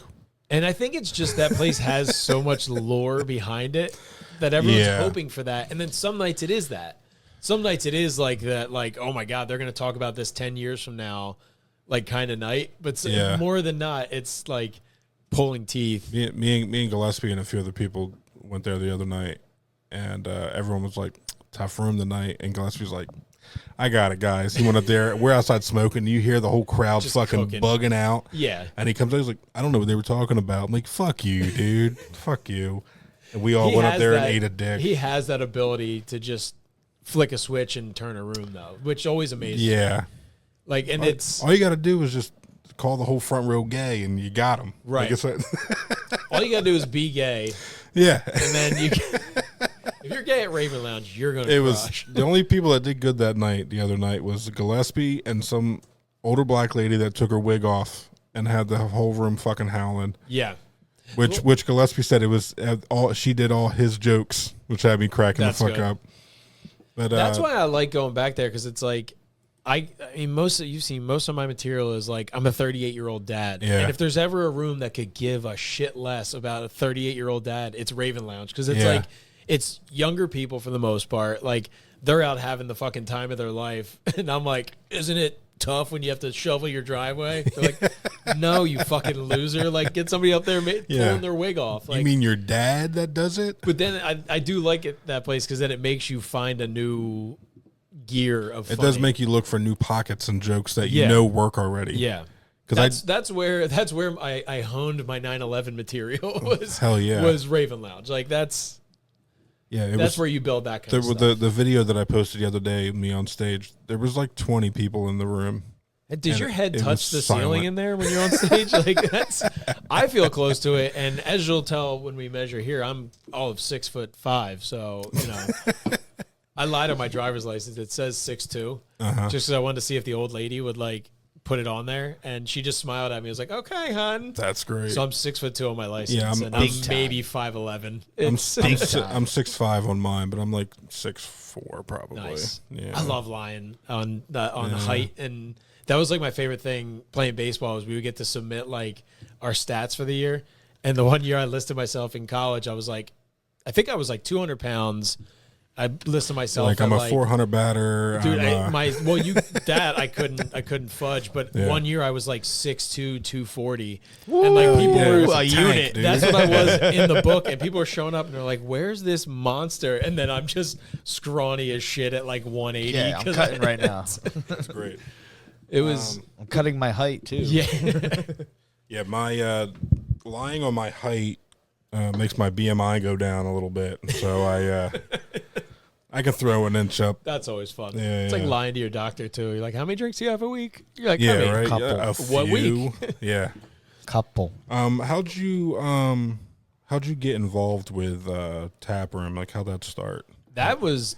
and I think it's just that place has so much lore behind it that everyone's hoping for that. And then some nights it is that. Some nights it is like that, like, oh my God, they're going to talk about this 10 years from now, like kind of night. But more than not, it's like pulling teeth.
Me and Gillespie and a few other people went there the other night, and everyone was like, tough room tonight, and Gillespie's like, I got it, guys. He went up there. We're outside smoking. You hear the whole crowd just fucking cooking. Bugging out.
Yeah.
And he comes out. He's like, I don't know what they were talking about. I'm like, fuck you, dude. Fuck you. And we all went up there and ate a dick.
He has that ability to just flick a switch and turn a room, though, which always amazes me.
Yeah.
Like, and it's
all you got to do is just call the whole front row gay, and you got him.
Right.
Like
all you got to do is be gay.
Yeah.
And then you if you're gay at Raven Lounge, you're going to crush.
The only people that did good that night, the other night, was Gillespie and some older black lady that took her wig off and had the whole room fucking howling.
Yeah.
Which Gillespie said it was she did all his jokes, which had me cracking the fuck up. But
that's why I like going back there, because it's like, I mean, you've seen most of my material is like, I'm a 38-year-old dad.
Yeah.
And if there's ever a room that could give a shit less about a 38-year-old dad, it's Raven Lounge. Because it's like, it's younger people for the most part. Like, they're out having the fucking time of their life. And I'm like, isn't it tough when you have to shovel your driveway? They're like, no, you fucking loser. Like, get somebody up there pulling their wig off. Like,
you mean your dad that does it?
But then I do like that place, because then it makes you find a new gear of funny.
It does make you look for new pockets and jokes that you know work already.
Yeah. That's where I honed my 9/11 material was Raven Lounge. Like that's where you build that kind of stuff.
The video that I posted the other day, me on stage, there was like 20 people in the room.
Did your head touch the ceiling in there when you're on stage? Like I feel close to it, and as you'll tell when we measure here, I'm all of 6'5", so you know. I lied on my driver's license. It says 6'2", just because I wanted to see if the old lady would like put it on there, and she just smiled at me. I was like, "Okay, hon."
That's great.
So I'm 6'2" on my license, and
I'm
maybe 5'11".
I'm 6'5" on mine, but I'm like 6'4" probably.
Nice.
Yeah.
I love lying on height, and that was like my favorite thing playing baseball. Was we would get to submit like our stats for the year, and the one year I listed myself in college, I was like, I think I was like 200 pounds. I listed myself
like I'm a 400 batter.
Dude, I couldn't fudge, but one year I was like 6'2", 240, and like people were a unit. Dude. That's what I was in the book, and people were showing up and they're like, "Where's this monster?" And then I'm just scrawny as shit at like 180.
Yeah, I'm cutting right now.
That's great.
It was.
I'm cutting my height too.
Yeah.
Yeah, my lying on my height makes my BMI go down a little bit, so I can throw an inch up.
That's always fun.
Yeah,
it's like lying to your doctor too. You're like, "How many drinks do you have a week?" You're like,
"Yeah,
I mean,
right,
couple.
What week?" Yeah,
couple.
How'd you get involved with Tap Room? Like, how'd that start?
That was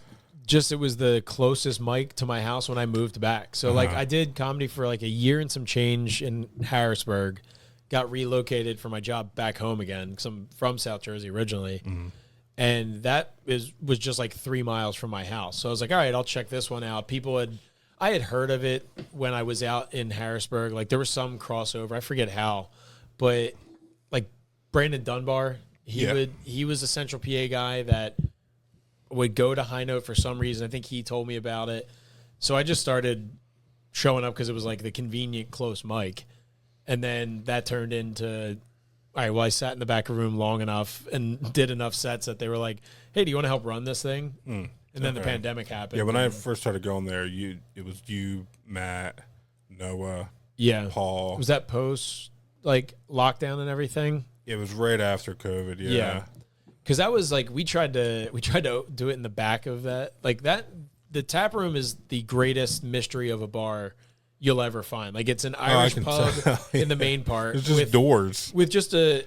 it was the closest mic to my house when I moved back. So like I did comedy for like a year and some change in Harrisburg, got relocated for my job back home again, because I'm from South Jersey originally. Mm-hmm. And that was just like 3 miles from my house. So I was like, all right, I'll check this one out. I had heard of it when I was out in Harrisburg. Like there was some crossover. I forget how, but like Brandon Dunbar, he was a Central PA guy that would go to High Note for some reason. I think he told me about it. So I just started showing up because it was like the convenient close mic. And then that turned into, all right, well, I sat in the back of the room long enough and did enough sets that they were like, "Hey, do you want to help run this thing?" And then the pandemic happened.
Yeah, when I first started going there, it was you, Matt, Noah, Paul.
Was that post like lockdown and everything?
It was right after COVID.
Yeah. Because that was like we tried to do it in the back of that. Like that, the tap room is the greatest mystery of a bar you'll ever find. Like it's an Irish pub in the main part.
It's just doors
with just a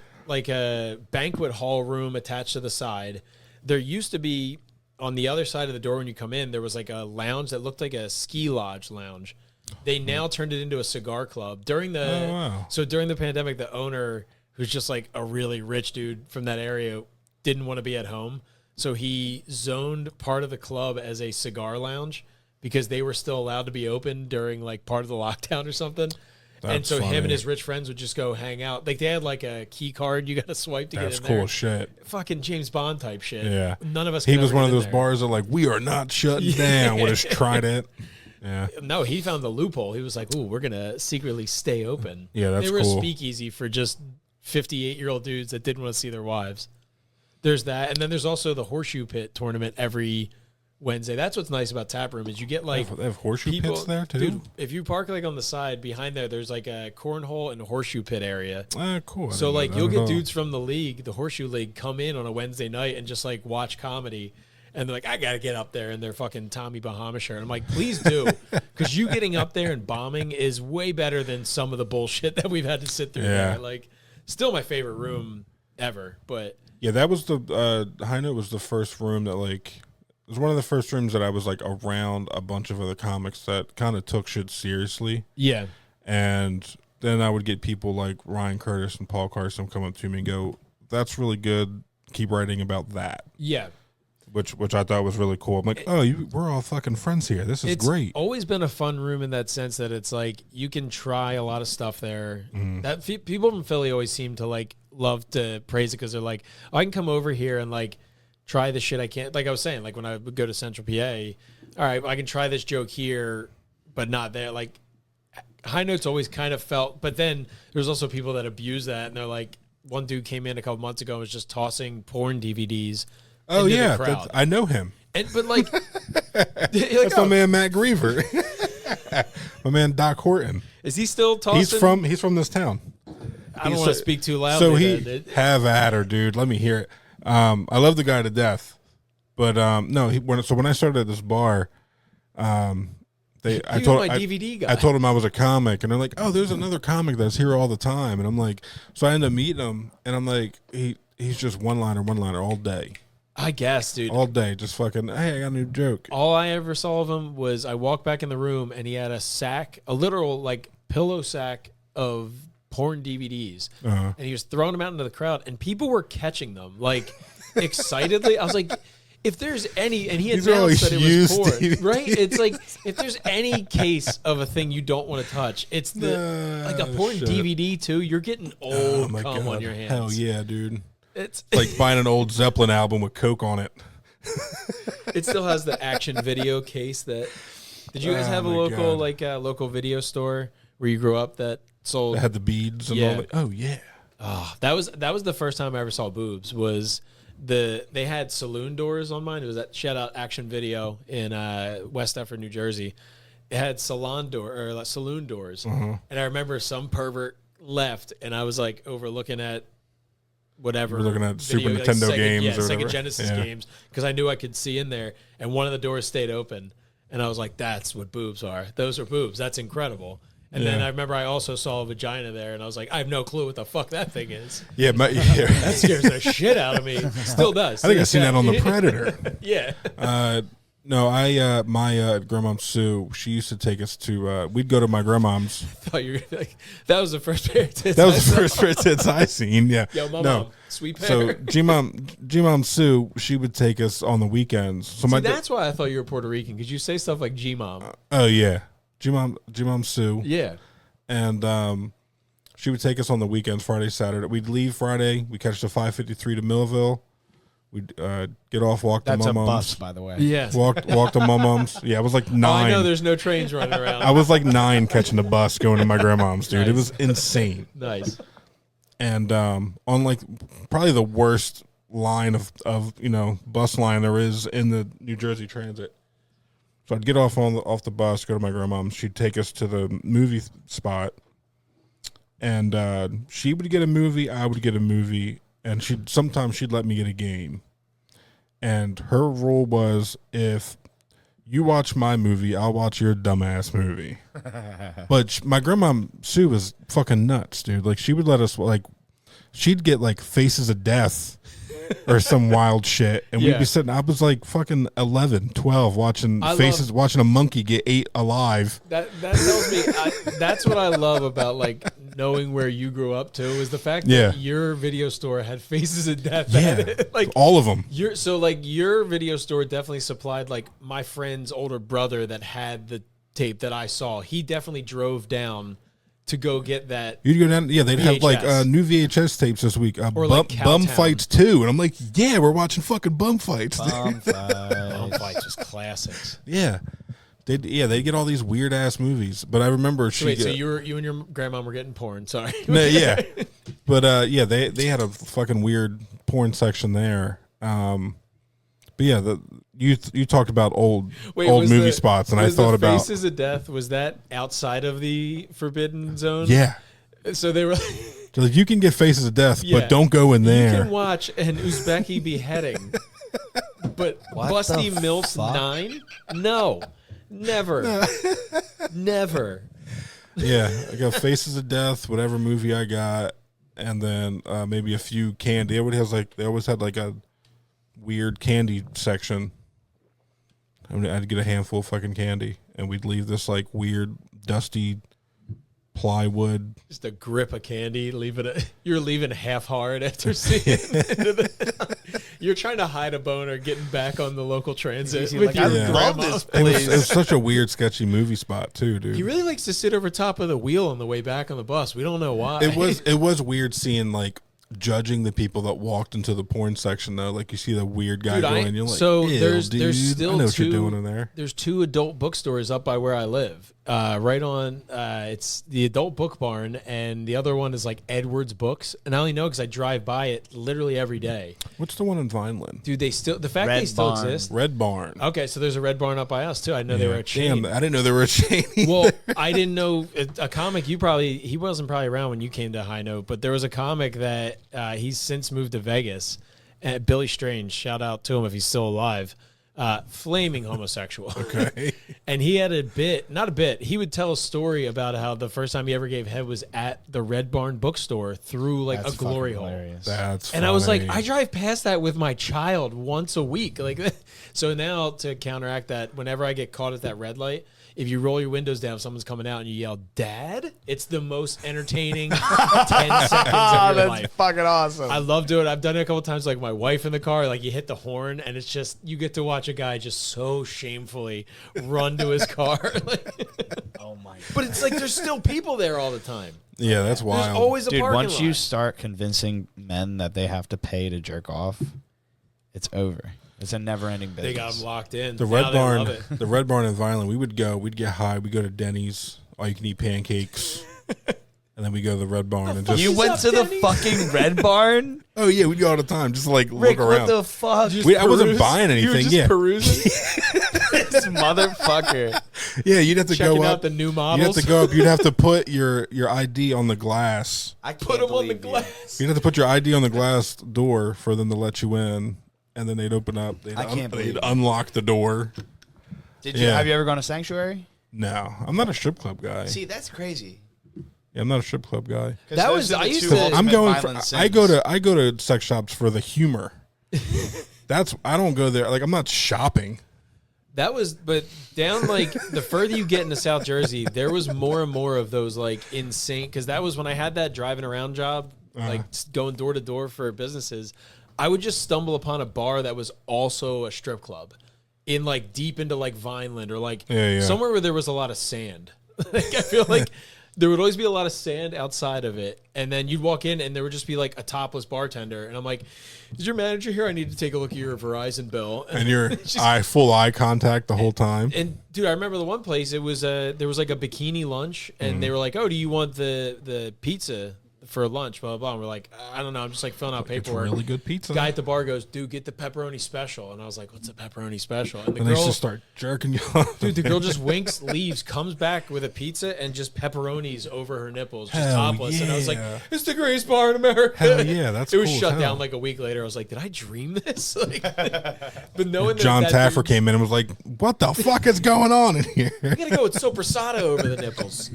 banquet hall room attached to the side. There used to be on the other side of the door when you come in, there was like a lounge that looked like a ski lodge lounge. They now turned it into a cigar club during the So during the pandemic, the owner, who's just like a really rich dude from that area, didn't want to be at home. So he zoned part of the club as a cigar lounge because they were still allowed to be open during like part of the lockdown or something. And so him and his rich friends would just go hang out. Like they had like a key card you got to swipe to get in there.
That's cool shit.
Fucking James Bond type shit.
Yeah.
None of us.
He was one of those bars that like, we are not shutting down with his Trident. Yeah.
No, he found the loophole. He was like, ooh, we're going to secretly stay open.
Yeah, that's
cool. They were
cool.
a speakeasy for just 58-year-old dudes that didn't want to see their wives. There's that. And then there's also the Horseshoe Pit tournament every Wednesday. That's what's nice about Taproom is you get like
they have horseshoe pits there too.
Dude, if you park like on the side behind there's like a cornhole and a horseshoe pit area.
Cool.
So like you'll get dudes from the league, the Horseshoe League, come in on a Wednesday night and just like watch comedy. And they're like, I gotta get up there in their fucking Tommy Bahama shirt. I'm like, please do, because you getting up there and bombing is way better than some of the bullshit that we've had to sit through.
Yeah.
There. Like, still my favorite room ever. But
yeah, that was the High Note was the first room that like. It was one of the first rooms that I was like around a bunch of other comics that kind of took shit seriously.
Yeah.
And then I would get people like Ryan Curtis and Paul Carson come up to me and go, that's really good. Keep writing about that.
Yeah.
Which I thought was really cool. I'm like, oh, we're all fucking friends here. This is great.
It's always been a fun room in that sense that it's like you can try a lot of stuff there. That people from Philly always seem to like love to praise it because they're like, oh, I can come over here and like try the shit I can't. Like I was saying, like when I would go to Central PA, all right, I can try this joke here, but not there. Like High Note's always kind of felt, but then there's also people that abuse that, and they're like, one dude came in a couple months ago and was just tossing porn DVDs.
Oh
into
yeah,
the crowd.
I know him.
But like,
that's my man Matt Griever, my man Doc Horton.
Is he still tossing?
He's from this town.
I don't want to speak too loudly.
So have at her, dude. Let me hear it. I love the guy to death, but no. When I started at this bar, I told him I was a comic, and they're like, "Oh, there's another comic that's here all the time," and I'm like, so I end up meeting him, and I'm like, he's just one liner all day.
I guess, dude,
all day, just fucking. Hey, I got a new joke.
All I ever saw of him was I walked back in the room, and he had a literal like pillow sack of porn DVDs, and he was throwing them out into the crowd, and people were catching them like excitedly. I was like, if there's any, and he announced that it was porn, DVDs. Right? It's like if there's any case of a thing you don't want to touch, it's like a porn DVD too. You're getting old cum on your hands.
Hell yeah, dude!
It's
like buying an old Zeppelin album with Coke on it.
It still has the action video case. That did you guys have a local video store where you grew up that sold?
They had the beads and all that. Oh yeah.
Oh, that was the first time I ever saw boobs. Was they had saloon doors on mine. It was that shout out Action Video in West Effort, New Jersey. It had saloon doors, and I remember some pervert left, and I was like overlooking at whatever.
You were looking at Super Nintendo games, or
Sega Genesis games, because I knew I could see in there, and one of the doors stayed open, and I was like, "That's what boobs are. Those are boobs. That's incredible." And then I remember I also saw a vagina there, and I was like, I have no clue what the fuck that thing is.
Yeah,
that scares the shit out of me. Still does.
I think I've seen that on The Predator.
Yeah.
No, my grandmom Sue, she used to take us to. We'd go to my grandmom's.
I thought you were like, that was the first pair of tits.
That was the first pair of tits I seen. Yeah.
Yo, mom, sweet pair.
So G-mom Sue, she would take us on the weekends. So
that's why I thought you were Puerto Rican, because you say stuff like G-mom.
Oh yeah. G-Mom Sue.
Yeah.
And she would take us on the weekends, Friday, Saturday. We'd leave Friday. We'd catch the 553 to Millville. We'd get off, walk to Mum-Mums.
That's a bus, by the way.
Yeah.
Walk to Mum-Mums. Yeah, I was like 9.
I know there's no trains running around.
I was like 9 catching the bus going to my grandmom's, dude.
Nice.
It was insane.
Nice.
And on like probably the worst line of bus line there is in the New Jersey Transit. So I'd get off the bus, go to my grandmom's. She'd take us to the movie spot, and she would get a movie, I would get a movie, and sometimes she'd let me get a game. And her rule was, if you watch my movie, I'll watch your dumbass movie. But my grandma Sue was fucking nuts, dude. Like, she would let us, like, she'd get like Faces of Death or some wild shit, and we'd be sitting. I was like fucking 11, 12, watching watching a monkey get ate alive.
That tells me that's what I love about like knowing where you grew up too, is the fact that your video store had Faces of Death. Like
all of them.
Your video store definitely supplied like my friend's older brother that had the tape that I saw. He definitely drove down to go get that.
You'd go down, they'd have like new VHS tapes this week.
Or like
Bum Fights 2. And I'm like, yeah, we're watching fucking Bum Fights.
Bum Fights was classics.
Yeah. They'd get all these weird ass movies. But I remember
so you and your grandma were getting porn, sorry.
No, yeah. But they had a fucking weird porn section there. But yeah, you talked about old movie spots, and I thought about
Faces of Death. Was that outside of the forbidden zone?
Yeah.
So they were
like, you can get Faces of Death, but don't go in there.
You can watch an Uzbeki beheading, but Busty Milfs 9? No, never, never.
Yeah, I got Faces of Death, whatever movie I got, and then maybe a few candy. They always had like a weird candy section. I mean, I'd get a handful of fucking candy, and we'd leave this like weird dusty plywood,
just a grip of candy. You're leaving half hard after seeing it. You're trying to hide a boner, getting back on the local transit.
Like, I love this place.
It was such a weird, sketchy movie spot too, dude.
He really likes to sit over top of the wheel on the way back on the bus. We don't know why.
It was weird seeing like judging the people that walked into the porn section though. Like, you see the weird guy going, you're like,
so
there's
still
I know what you're doing in there.
There's 2 adult bookstores up by where I live. Right on, it's the Adult Book Barn, and the other one is like Edwards Books. And I only know because I drive by it literally every day.
What's the one in Vineland?
Dude, they still exist.
Red Barn.
Okay, so there's a Red Barn up by us too. I know they were a chain.
Damn, I didn't know they were a chain either.
Well, I didn't know a comic. He wasn't probably around when you came to High Note, but there was a comic that he's since moved to Vegas. Billy Strange, shout out to him if he's still alive. Flaming homosexual.
Okay.
And he had he would tell a story about how the first time he ever gave head was at the Red Barn bookstore through like a glory hole.
That's
funny. I was like, I drive past that with my child once a week. Like, so now to counteract that, whenever I get caught at that red light, if you roll your windows down, if someone's coming out and you yell, "Dad," it's the most entertaining 10 seconds of your life.
That's fucking awesome.
I love doing it. I've done it a couple times, like my wife in the car, like you hit the horn, and it's just, you get to watch a guy just so shamefully run to his car.
Oh my God.
But it's like there's still people there all the time.
Yeah, that's wild.
There's always a
Dude,
parking
once
lot.
you start convincing men that they have to pay to jerk off, it's over. It's a never-ending business.
They got them locked in.
The Red Barn, the Red Barn in Vineland. We'd get high. We'd go to Denny's, all you can eat pancakes, and then we go to the Red Barn and just.
You went to the fucking Red Barn?
Oh yeah, we go all the time, just to, like,
Rick,
look around.
what the fuck?
I wasn't buying anything.
You were just perusing.
This motherfucker.
Yeah, you'd have to
Checking
go up.
out the new models.
You'd have to go up. You'd have to put your ID on the glass.
I can't
Put them on the
believe you.
glass.
You'd have to put your ID on the glass door for them to let you in, and then they'd open up. They'd unlock the door.
Have you ever gone to Sanctuary?
No, I'm not a strip club guy.
See, that's crazy.
Yeah, I'm not a strip club guy.
That was I used to.
I'm going for. I go to sex shops for the humor. I don't go there. Like, I'm not shopping.
That was, but down like the further you get into South Jersey, there was more and more of those like insane. Because that was when I had that driving around job, like going door to door for businesses. I would just stumble upon a bar that was also a strip club, in like deep into like Vineland or like somewhere where there was a lot of sand. Like, I feel like there would always be a lot of sand outside of it, and then you'd walk in and there would just be like a topless bartender, and I'm like, "Is your manager here? I need to take a look at your Verizon bill."
And you're full eye contact the whole time.
And dude, I remember the one place. It was there was like a bikini lunch, and they were like, "Oh, do you want the pizza for lunch, blah, blah, blah. And we're like, I don't know. I'm just like filling out
It's
paperwork.
really good pizza.
Guy at the bar goes, dude, get the pepperoni special. And I was like, what's a pepperoni special? And the
And they
girl,
just start jerking you off.
dude, the girl just winks, leaves, comes back with a pizza and just pepperonis over her nipples, just
Hell
topless. And I was like,
yeah.
it's the greatest bar in America.
Hell yeah, that's
It was
cool as
shut
hell.
down like a week later. I was like, did I dream this? Like, but knowing
John
that
Taffer
dude-
came in and was like, what the fuck is going on in here?
I gotta go with sopressata over the nipples.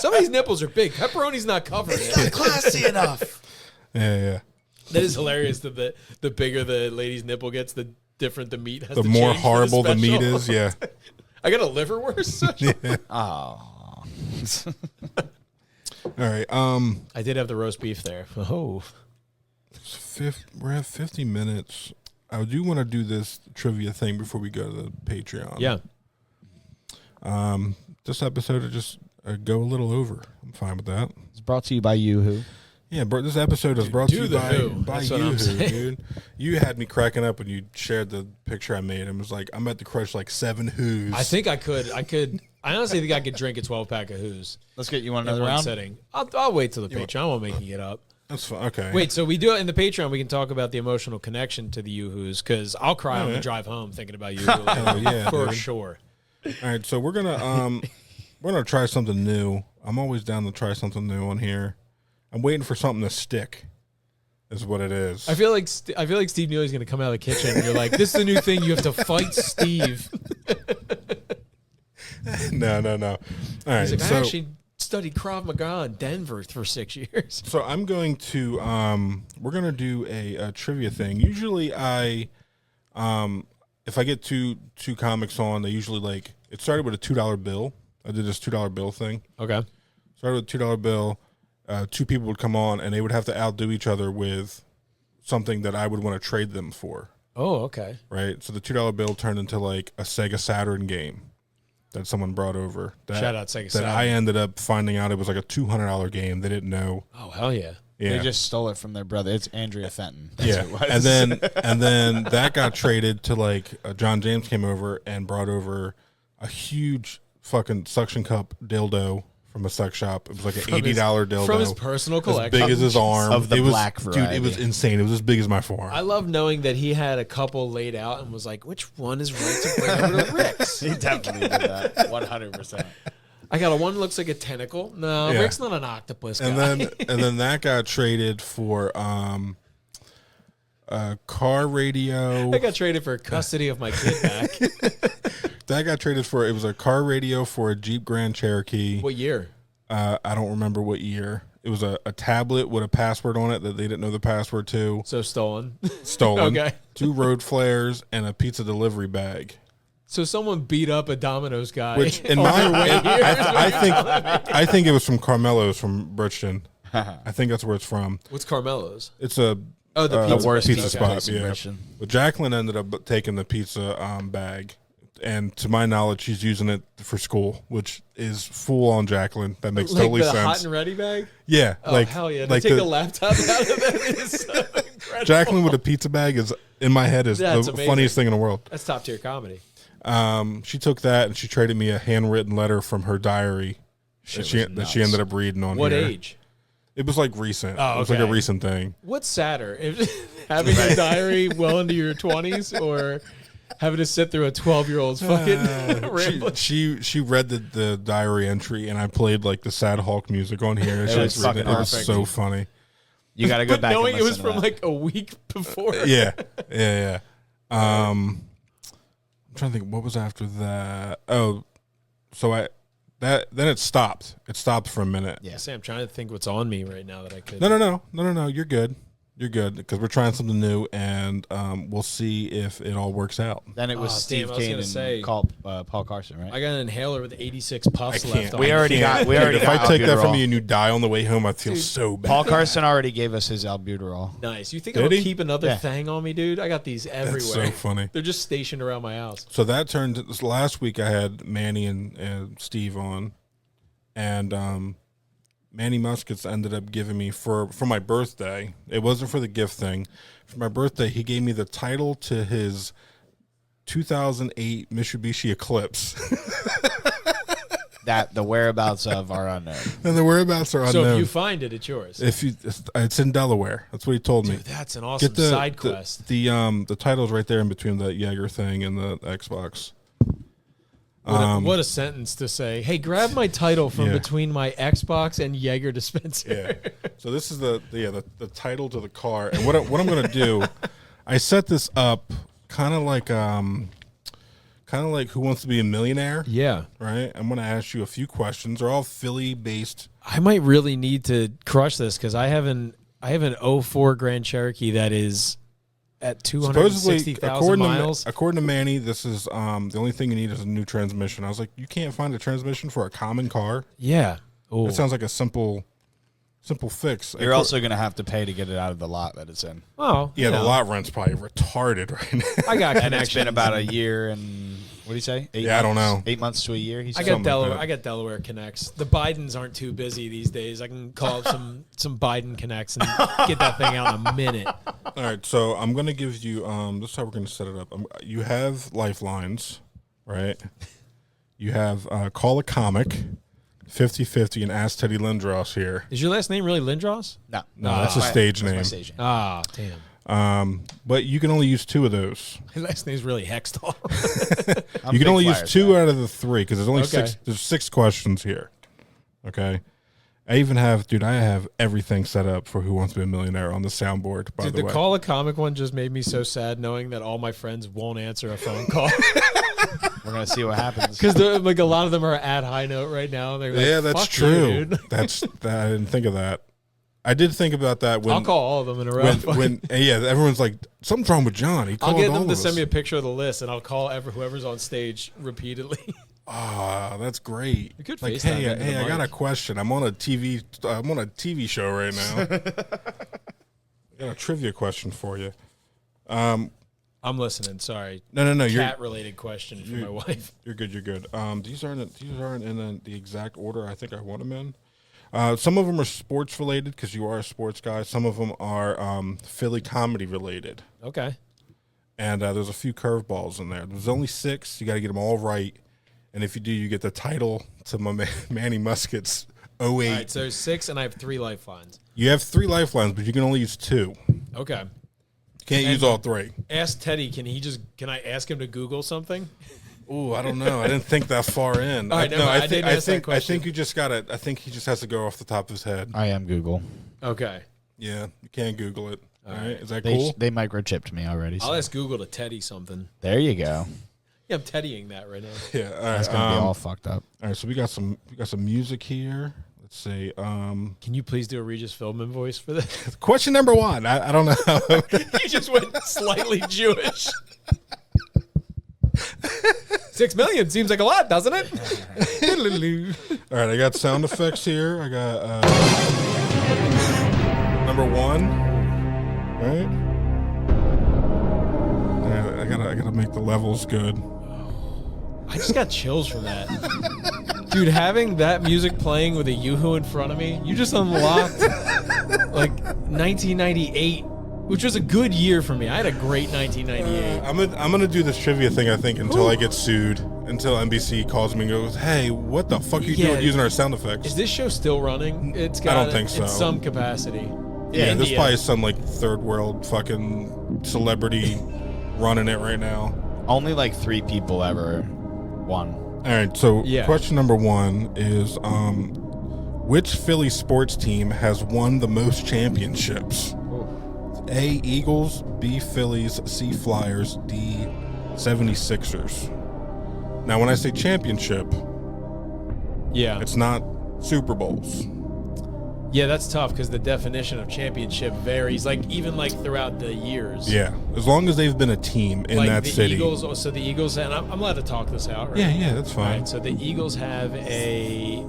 Some of these nipples are big. Pepperoni's not covered. Not classy enough.
Yeah.
That is hilarious. That the bigger the lady's nipple gets, the different the meat has.
The
to
more
change for
horrible the meat
special.
is, yeah.
I got a liverwurst.
Oh.
All right.
I did have the roast beef there. Oh,
We're at 50 minutes. I do want to do this trivia thing before we go to the Patreon.
yeah.
This episode will just go a little over. I'm fine with that.
It's brought to you by Yoo-Hoo.
Yeah, bro, this episode is brought to
Do
you
the
by
who. That's what I'm
Yoo-Hoo,
saying.
dude. You had me cracking up when you shared the picture I made and was like, I'm about to crush like 7 Who's.
I think I could. I honestly think I could drink a 12-pack of Who's
Let's get you one
in
another
one
round.
sitting. I'll wait till the Patreon. I won't making it up.
That's fine. Okay.
Wait, so we do it in the Patreon. We can talk about the emotional connection to the Yoo-Hoos because I'll cry on the
right.
drive home thinking about Yoo-Hoo
Hell yeah,
for
dude.
sure.
All right, so we're gonna try something new. I'm always down to try something new on here. I'm waiting for something to stick. Is what it is.
I feel like Steve Neely's going to come out of the kitchen. And you're like, this is the new thing. You have to fight Steve.
No. All right,
He's like,
so
I actually studied Krav Maga in Denver for 6 years.
so I'm going to we're gonna do a trivia thing. Usually I if I get two comics on, they usually like it started with a $2 bill. I did this $2 bill thing.
Okay.
Started with a $2 bill. 2 people would come on and they would have to outdo each other with something that I would want to trade them for.
Oh, okay.
Right. So the $2 bill turned into like a Sega Saturn game that someone brought over.
Shout out Sega
That
Saturn.
I ended up finding out it was like a $200 game. They didn't know.
Oh, hell yeah.
Yeah.
They just stole it from their brother. It's Andrea Fenton. That's
Yeah,
who it was.
and then that got traded to like John James came over and brought over a huge fucking suction cup dildo from a sex shop. It was like an $80 dildo
From his personal
as
collection.
big as his arm.
Of the
it was,
black
dude. It was
variety.
insane. It was as big as my forearm.
I love knowing that he had a couple laid out and was like, which one is right to bring over to Rick's?
He definitely did that. 100%.
I got one looks like a tentacle. No,
Yeah.
Rick's not an octopus guy.
and then that got traded for a car radio.
I got traded for custody of my kid back.
That got traded for. It was a car radio for a Jeep Grand Cherokee.
What year?
I don't remember what year. It was a tablet with a password on it that they didn't know the password to.
So stolen.
Stolen.
Okay.
2 road flares and a pizza delivery bag.
So someone beat up a Domino's guy.
Which in
on
my
their way here, is what you're telling me.
I think it was from Carmelo's from Bridgeton. I think that's where it's from.
What's Carmelo's?
It's a
Oh, the pizza
worst
pizza
pizza
spot.
place in
Yeah.
Bridgeton.
But Jacqueline ended up taking the pizza bag, and to my knowledge, she's using it for school, which is full on Jacqueline. That makes
Like
totally
the
sense.
hot and ready bag?
Yeah,
Oh,
like
hell yeah.
like
to take
the-
a laptop out of that is so incredible.
Jacqueline with a pizza bag is in my head is
That's
the
amazing.
funniest thing in the world.
That's top tier comedy.
She took that and she traded me a handwritten letter from her diary that she
nuts.
ended up reading on
What
here.
age?
It was like recent.
Oh,
It was like a
okay.
recent thing.
What's sadder? Having a diary well into your 20s or having to sit through a 12-year-old's fucking rambling?
She read the diary entry and I played like the sad Hulk music on here. She
was
was reading
fucking
it was
perfect.
so funny.
You got to go
But
back
knowing
and
it was
listen to
from
that.
like a week before.
Yeah. I'm trying to think what was after that. Oh, so then it stopped. It stopped for a minute.
Yeah.
Say, I'm trying to think what's on me right now that I could.
No. You're good. You're good because we're trying something new, and we'll see if it all works out.
Then it was
Oh,
Steve
damn, I was
Kane
gonna
and
say-
Paul Carson, right?
I got an inhaler with 86 puffs
I
left
can't.
on
We
it.
already got
If I take that from
albuterol.
you and you die on the way home, I feel so bad.
Paul Carson already gave us his albuterol.
Nice. You think
Did
I'll
he?
keep another
Yeah.
thing on me, dude? I got these everywhere.
That's so funny.
They're just stationed around my house.
So that turned this last week. I had Manny and Steve on, and Manny Musket ended up giving me for my birthday. It wasn't for the gift thing. For my birthday, he gave me the title to his 2008 Mitsubishi Eclipse.
that the whereabouts of are unknown.
And the whereabouts are unknown.
So if you find it, it's yours.
It's in Delaware. That's what he told me.
Dude, that's an awesome side quest.
The title's right there in between the Jaeger thing and the Xbox.
What a sentence to say. Hey, grab my title from between my Xbox and Jaeger dispenser.
Yeah. So this is the title to the car. And what I'm going to do, I set this up kind of like Who Wants to Be a Millionaire?
Yeah.
Right? I'm going to ask you a few questions. They're all Philly-based.
I might really need to crush this because I have an 04 Grand Cherokee that is at 260,000 miles.
According to Manny, this is the only thing you need is a new transmission. I was like, you can't find a transmission for a common car?
Yeah. Ooh.
It sounds like a simple fix.
You're also going to have to pay to get it out of the lot that it's in.
Oh,
yeah, the lot rent's probably retarded right now.
I got
and it's been about a year and what do you say? 8 months?
I don't know.
8 months to a year.
I got Delaware. I got Delaware connects. The Bidens aren't too busy these days. I can call up some Biden connects and get that thing out in a minute.
All right, so I'm gonna give you. This is how we're gonna set it up. You have lifelines, right? You have call a comic, 50-50, and ask Teddy Lindros here.
Is your last name really Lindros?
No,
that's a stage name.
My stage name.
Ah, damn.
But you can only use 2 of those.
My last name's really Hextall.
You can only use 2 out of the 3 because there's only
Okay.
6. There's 6 questions here. Okay. I have everything set up for Who Wants to Be a Millionaire on the soundboard. By
Dude,
the way,
call a comic one just made me so sad knowing that all my friends won't answer a phone call.
We're gonna see what happens.
Because like a lot of them are at high note right now. They're like,
yeah, that's
"Fuck
true.
you, dude."
I didn't think of that. I did think about that when
I'll call all of them in a row.
when everyone's like, something's wrong with John. He
I'll
called
get
all
them to
of
send
us.
me a picture of the list, and I'll call whoever's on stage repeatedly.
Ah, that's great.
You could
like,
FaceTime
hey,
into the
I got a
mic.
question. I'm on a TV show right now. I got a trivia question for you.
I'm listening. Sorry.
No.
Cat-related question for my wife.
You're good. You're good. These aren't in the exact order I think I want them in. Some of them are sports related because you are a sports guy. Some of them are Philly comedy related.
Okay.
And there's a few curveballs in there. There's only 6. You got to get them all right. And if you do, you get the title to my Manny Musket's 08.
All right, so there's 6, and I have 3 lifelines.
You have 3 lifelines, but you can only use 2.
Okay.
You can't use all 3.
Ask Teddy, can I ask him to Google something?
Ooh, I don't know. I didn't think that far in.
All right, never mind. I didn't ask that question.
I think you just got it. I think he just has to go off the top of his head.
I am Google.
Okay.
Yeah, you can't Google it. All right. Is that
They
cool?
they microchipped me already.
I'll
So.
ask Google to Teddy something.
There you go.
Yeah, I'm Teddying that right now.
Yeah. All right.
That's gonna be all fucked up.
All right. So we got some music here. Let's see.
Can you please do a Regis Philbin voice for this?
Question number 1. I don't know.
You just went slightly Jewish. 6 million seems like a lot, doesn't it?
All right, I got sound effects here. I got number 1. Right. I gotta make the levels good.
I just got chills from that. Dude, having that music playing with a Yoo-hoo in front of me, you just unlocked like 1998, which was a good year for me. I had a great 1998.
I'm gonna do this trivia thing. I think until I get sued, until NBC calls me and goes, "Hey, what the fuck are you doing using our sound effects?"
Is this show still running? It's got
I don't think so.
In some capacity.
Yeah, there's probably some like third world fucking celebrity running it right now.
Only like 3 people ever won.
All right, so question number 1 is, which Philly sports team has won the most championships? A, Eagles, B, Phillies, C, Flyers, D, 76ers. Now, when I say championship, it's not Super Bowls.
Yeah, that's tough because the definition of championship varies, like even like throughout the years.
Yeah, as long as they've been a team in
like
that
the
city.
Eagles, so the Eagles, and I'm allowed to talk this out, right?
Yeah, that's fine.
Right, so the Eagles have it's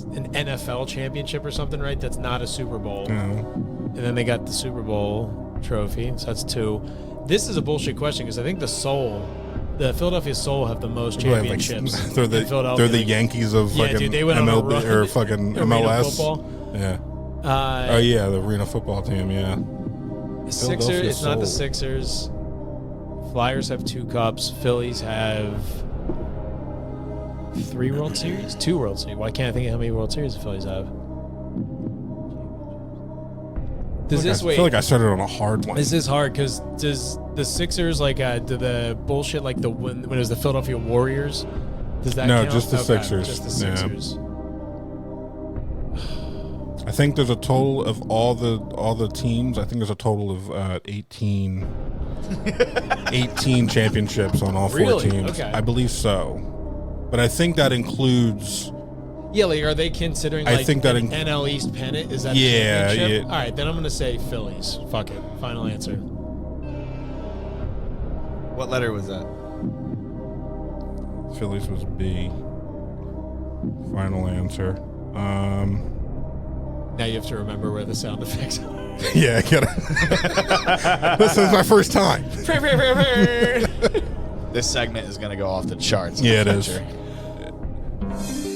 an NFL championship or something, right? That's not a Super Bowl.
No.
And then they got the Super Bowl trophy, so that's 2. This is a bullshit question because I think the Philadelphia Soul have the most championships.
They're the Yankees of fucking
dude, they went on a
MLB
run.
or fucking
Arena
MLS.
football.
Yeah. The arena football team. Yeah.
Sixers. It's not the
Soul.
Sixers. Flyers have 2 cups. Phillies have 3 World Series? 2 World Series. Why can't I think of how many World Series the Phillies have?
I feel like I started on a hard one.
This is hard because does the Sixers do the bullshit like when it was the Philadelphia Warriors? Does that count?
Just the Sixers.
Just the Sixers.
I think there's a total of all the teams. I think there's a total of 18 championships on all 4
Really?
teams.
Okay.
I believe so. But I think that includes.
Yeah, like are they considering
I think that
NL East pennant? Is that
Yeah,
a championship?
yeah.
All right, then I'm going to say Phillies. Fuck it. Final answer.
What letter was that?
Phillies was B. Final answer.
Now you have to remember where the sound effects are.
Yeah, I get it. This is my first time.
This segment is going to go off the charts.
Yeah, it is.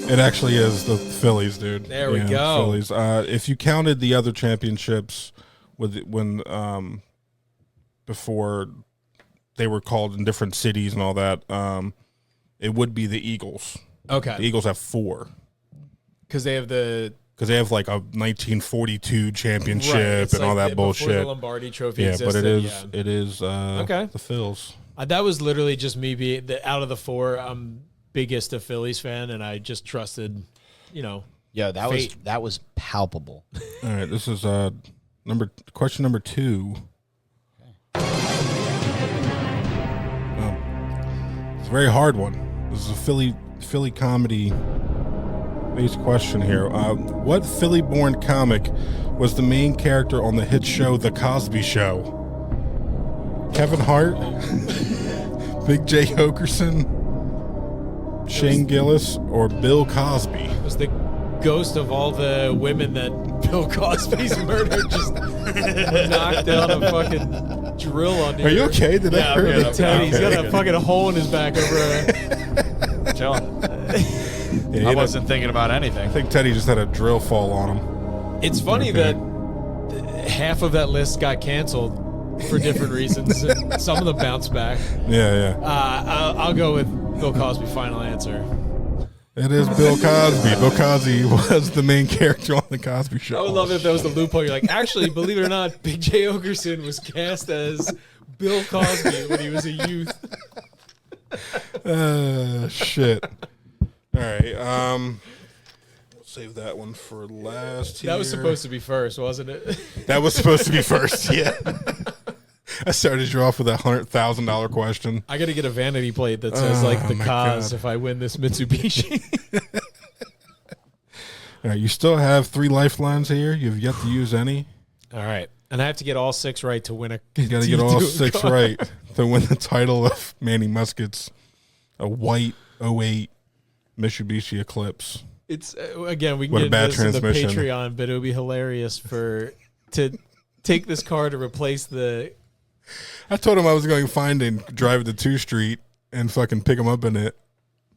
It actually is the Phillies, dude.
There we go.
Phillies. If you counted the other championships before they were called in different cities and all that, it would be the Eagles.
Okay.
The Eagles have 4.
Because they have
like a 1942 championship
It's
and
like
all that
before
bullshit.
the Lombardi Trophy
Yeah,
existed.
but
Yeah.
it is
Okay.
the Phils.
That was literally just me being out of the 4. I'm biggest a Phillies fan, and I just trusted,
Yeah,
fate.
that was palpable.
All right, this is question number 2. It's a very hard one. This is a Philly comedy based question here. What Philly-born comic was the main character on the hit show The Cosby Show? Kevin Hart, Big J. Okerson, Shane Gillis, or Bill Cosby?
It was the ghost of all the women that Bill Cosby's murdered just knocked down a fucking drill on you.
Are you okay? Did that hurt?
I'm telling you, he's got
Okay.
a fucking hole in his back over
John,
Yeah,
I wasn't thinking about anything.
I think Teddy just had a drill fall on him.
It's funny
Okay.
that half of that list got canceled for different reasons. Some of them bounced back.
Yeah.
I'll go with Bill Cosby. Final answer.
It is Bill Cosby. Bill Cosby was the main character on The Cosby Show.
I would love it if that was the loophole. You're like, actually, believe it or not, Big J. Okerson was cast as Bill Cosby when he was a youth.
Shit. All right. We'll save that one for last here.
That was supposed to be first, wasn't it?
That was supposed to be first, yeah. I started you off with a $100,000 question.
I got to get a vanity plate that says, the
my
cause
God.
if I win this Mitsubishi.
All right, you still have 3 lifelines here. You've yet to use any.
All right. And I have to get all 6 right to win a
You got to get all 6 right to win the title of Manny Musket's a white 08 Mitsubishi Eclipse.
It's again, we can
What a
get
bad
this in the
transmission.
Patreon, but it would be hilarious to take this car to replace the.
I told him I was going to find and drive it to 2 Street and fucking pick him up in it.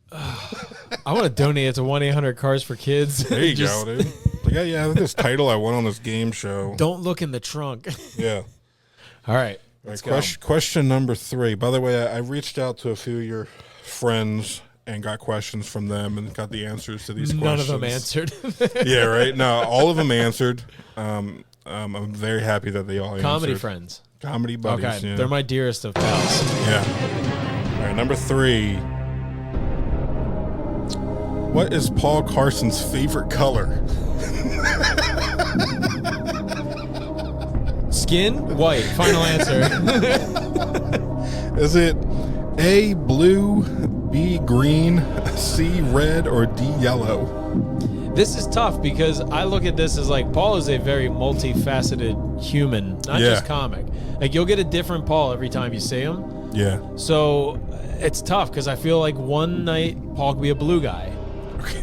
I want to donate it to 1-800 Cars for Kids.
There you go, dude. Like, yeah, this title I won on this game show.
Don't look in the trunk.
Yeah.
All right.
All
Let's
right, question number 3. By the way, I reached out to a few of your friends and got questions from them and got the answers to these
None
questions.
of them answered.
Yeah, right? No, all of them answered. I'm very happy that they all answered.
Comedy friends.
Comedy buddies,
Okay.
yeah.
They're my dearest of pals.
Yeah. All right, number 3. What is Paul Carson's favorite color?
Skin, white. Final answer.
Is it A, blue, B, green, C, red, or D, yellow?
This is tough because I look at this as like Paul is a very multifaceted human, not
Yeah.
just comic. Like you'll get a different Paul every time you see him.
Yeah.
So it's tough because I feel like one night Paul could be a blue guy.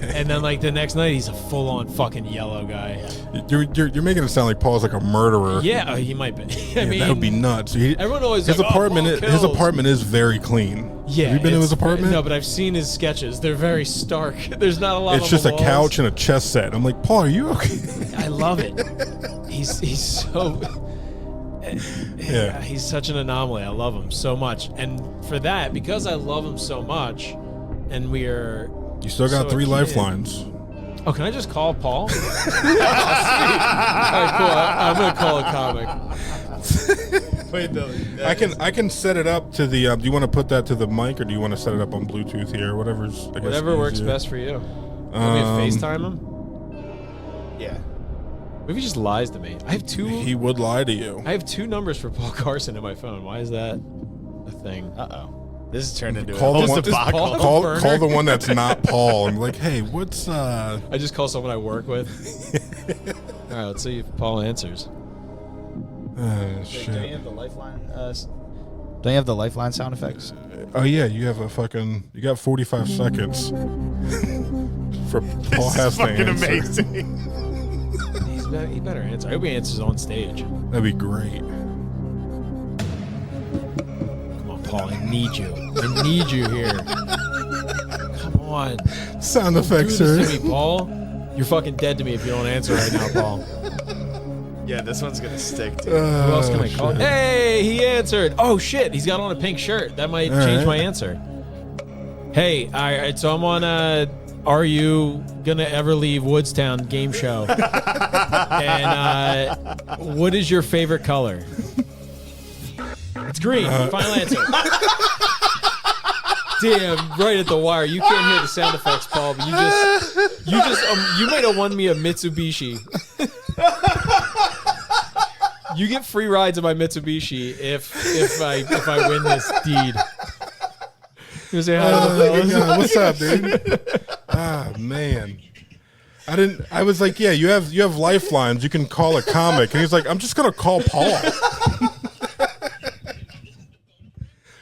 And then like the next night he's a full on fucking yellow guy.
You're making it sound like Paul's like a murderer.
Yeah, he might be. I mean,
that would be nuts.
everyone always
his
like,
apartment.
Paul
His
kills.
apartment is very clean.
Yeah,
Have you been to his apartment?
No, but I've seen his sketches. They're very stark. There's not a lot.
It's
on
just
the
a
walls.
couch and a chess set. I'm like, Paul, are you okay?
I love it. He's so.
Yeah.
He's such an anomaly. I love him so much, and for that, because I love him so much, and we are
You still got
So
3
a kid.
lifelines.
Oh, can I just call Paul? Oh, sweet. All right, cool. I'm gonna call a comic.
Wait, though.
I can set it up to the. Do you want to put that to the mic, or do you want to set it up on Bluetooth here? Whatever's. I guess,
Whatever works
easier.
best for you. Want me to FaceTime him?
Yeah.
What if he just lies to me? I have two.
He would lie to you.
I have 2 numbers for Paul Carson in my phone. Why is that a thing?
This has turned into
Call
a
the
whole
one-
debacle.
Paul-
Call the one that's not Paul. I'm like, hey, what's
I just call someone I work with. All right, let's see if Paul answers.
shit.
Don't you have the lifeline? Don't you have the lifeline sound effects?
Oh yeah, you have you got 45 seconds for Paul has to answer.
He better answer. I hope he answers on stage.
That'd be great.
Come on, Paul. I need you. I need you here. Come on.
Sound effects,
Do
sir.
this to me, Paul. You're fucking dead to me if you don't answer right now, Paul.
Yeah, this one's gonna stick. Dude.
Who else can I call?
shit.
Hey, he answered. Oh shit, he's got on a pink shirt. That might change
right.
my answer. Hey, all right, so I'm on Are You Gonna Ever Leave Woodstown game show. And what is your favorite color? It's green. Final answer. Damn, right at the wire. You can't hear the sound effects, Paul, but you might have won me a Mitsubishi. You get free rides in my Mitsubishi if I win this deed. You say hi to the fellas?
Yeah, what's up, dude? Man. I was like, yeah, you have lifelines. You can call a comic. And he's like, I'm just going to call Paul.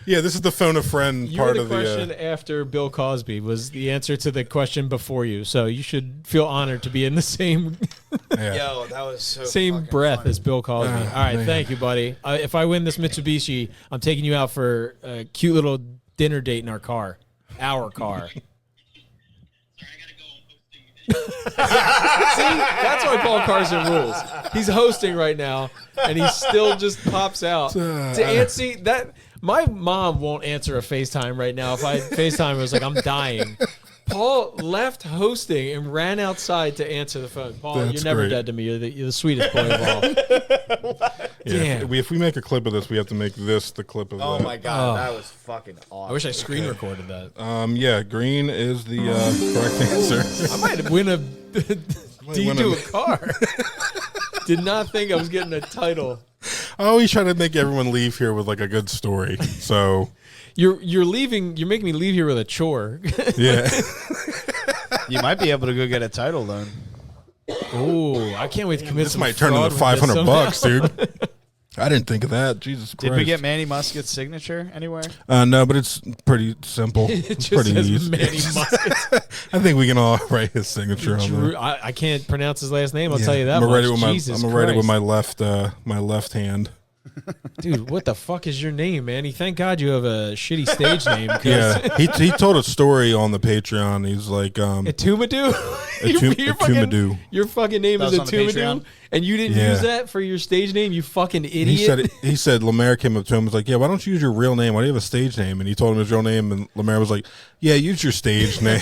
Yeah, this is the phone a friend
You
part
were
of
the question after Bill Cosby was the answer to the question before you. So you should feel honored to be in the same
Yeah.
Yo, that was so
same
fucking
breath
funny.
as Bill Cosby. All right,
man.
thank you, buddy. If I win this Mitsubishi, I'm taking you out for a cute little dinner date in our car. Our car. See, that's why Paul Carson rules. He's hosting right now, and he still just pops out. To answer that, my mom won't answer a FaceTime right now. If I FaceTime, it was like I'm dying. Paul left hosting and ran outside to answer the phone. Paul,
That's
you're never
great.
dead to me. You're the sweetest boy of all.
Yeah,
Damn.
if we make a clip of this, we have to make this the clip of
Oh
that.
my god, that was fucking awesome.
I wish I screen recorded that.
Yeah, green is the correct answer.
I might win a deed
win
to
a-
a car. Did not think I was getting a title.
I always try to make everyone leave here with like a good story. So
You're leaving. You're making me leave here with a chore.
yeah,
You might be able to go get a title loan.
Oh, I can't wait to commit
this
some
might turn into
fraud with this
$500,
somehow.
dude. I didn't think of that. Jesus Christ.
Did we get Manny Musket's signature anywhere?
No, but it's pretty simple.
It
It's
just
pretty
says
easy.
Manny Musket.
I think we can all write his signature on
Drew,
there.
I can't pronounce his last name. I'll
Yeah.
tell you that
I'm gonna write
much.
it with my.
Jesus
I'm gonna write it with
Christ.
my left hand.
Dude, what the fuck is your name, Manny? Thank God you have a shitty stage name. 'cause-
Yeah, he told a story on the Patreon. He's like,
Atumadoo?
Atumadoo.
Your fucking name
That
is
was on the
Atumadoo?
Patreon?
And you didn't
Yeah.
use that for your stage name, you fucking idiot?
He said Lemaire came up to him and was like, yeah, why don't you use your real name? Why do you have a stage name? And he told him his real name, and Lemaire was like, yeah, use your stage name.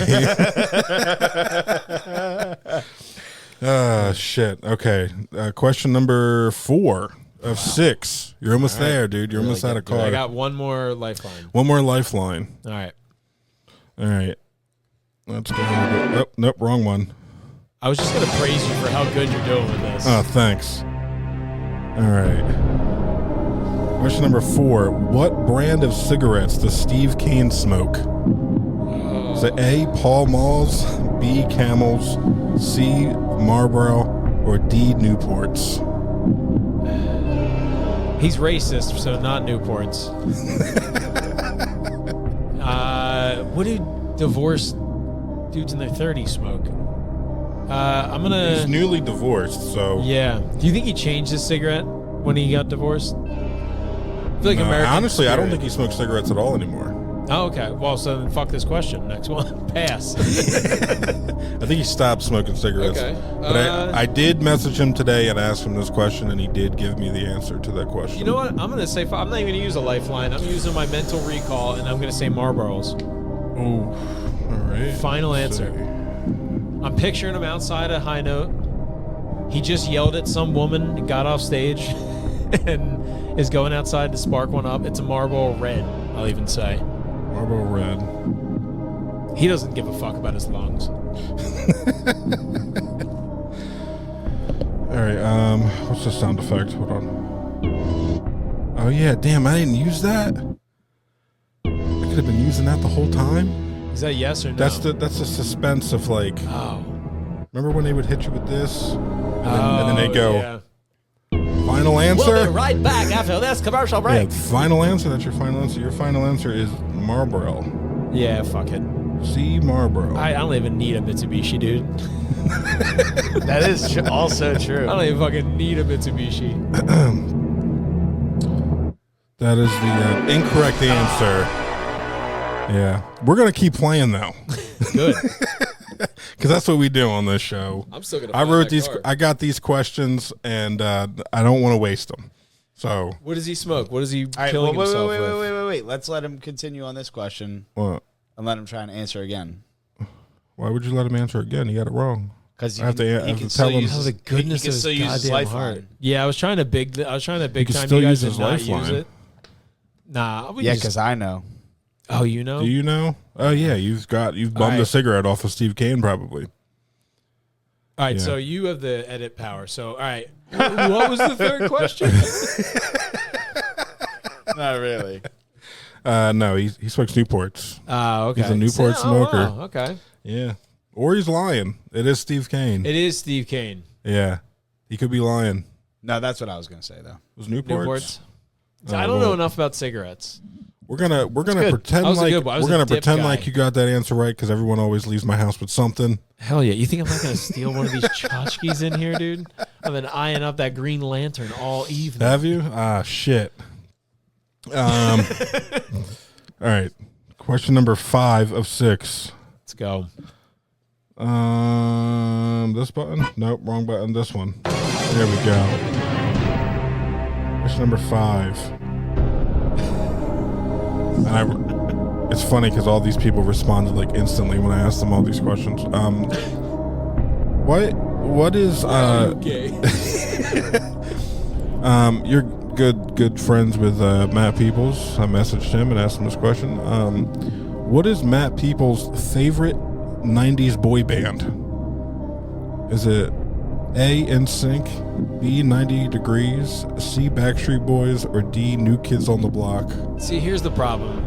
Shit. Okay. Question number 4 of 6. You're almost there, dude. You're almost out of
I
card.
got one more lifeline.
One more lifeline.
All right.
All right. Let's go. Oh, nope, wrong one.
I was just going to praise you for how good you're doing with this.
Oh, thanks. All right. Question number 4. What brand of cigarettes does Steve Kane smoke? Is it A, Pall Malls, B, Camels, C, Marlboro, or D, Newports?
He's racist, so not Newports. What do divorced dudes in their 30s smoke? I'm going
He's
to...
newly divorced, so...
Yeah. Do you think he changed his cigarette when he got divorced? I feel like
No,
American
honestly, I don't
spirit.
think he smokes cigarettes at all anymore.
Oh, okay. Well, so then fuck this question. Next one. Pass.
I think he stopped smoking cigarettes.
Okay.
But I did message him today and ask him this question, and he did give me the answer to that question.
You know what? I'm going to say... I'm not even going to use a lifeline. I'm using my mental recall, and I'm going to say Marlboros.
Ooh. All right.
Final
let's
answer.
see.
I'm picturing him outside a high note. He just yelled at some woman and got off stage and is going outside to spark one up. It's a Marlboro Red, I'll even say.
Marlboro Red.
He doesn't give a fuck about his lungs.
All right. What's the sound effect? Hold on. Oh yeah, damn! I didn't use that. I could have been using that the whole time.
Is that yes or no?
That's the suspense of like.
Oh.
Remember when they would hit you with this, and then they go
Yeah.
final answer.
We'll be right back after this commercial break.
Yeah, final answer. That's your final answer. Your final answer is Marlboro.
Yeah, fuck it.
C Marlboro.
I don't even need a Mitsubishi, dude.
That is also true.
I don't even fucking need a Mitsubishi.
That is the incorrect answer. Yeah, we're gonna keep playing though,
Good.
because that's what we do on this show.
I'm still gonna.
I wrote these. I got these questions, and I don't want to waste them. So
What does he smoke? What is he
All right,
killing
wait,
himself
wait,
with?
wait. Let's let him continue on this question
what?
and let him try and answer again.
Why would you let him answer again? He got it wrong.
Because
I have to tell him.
Oh, the goodness of his goddamn heart. Yeah, I was trying to big time
still
you guys
use his
to not use
lifeline.
it. Nah,
Yeah, because I know.
Oh, you know?
Do you know? Oh yeah, you've bummed a
right.
cigarette off of Steve Kane probably.
All right,
Yeah.
so you have the edit power. So, all right, what was the third question?
Not really.
No, he smokes Newports.
Oh, okay.
He's a Newport smoker.
Wow, okay.
Yeah, or he's lying. It is Steve Kane.
It is Steve Kane.
Yeah, he could be lying.
No, that's what I was going to say, though.
It was Newports.
Newports.
Oh,
I don't know
well,
enough about cigarettes.
We're gonna
good.
pretend
I was a
like
good one. I was
we're
a
gonna
dip
pretend
guy.
like you got that answer right because everyone always leaves my house with something.
Hell yeah. You think I'm not going to steal one of these tchotchkes in here, dude? I've been eyeing up that Green Lantern all evening.
Have you? Ah, shit. All right. Question number 5 of 6.
Let's go.
This button? Nope, wrong button. This one. There we go. Question number 5. And it's funny because all these people responded like instantly when I asked them all these questions. What is
Okay.
you're good friends with Matt Peoples. I messaged him and asked him this question. What is Matt Peoples' favorite 90s boy band? Is it A, NSYNC, B, 90 Degrees, C, Backstreet Boys, or D, New Kids on the Block?
See, here's the problem.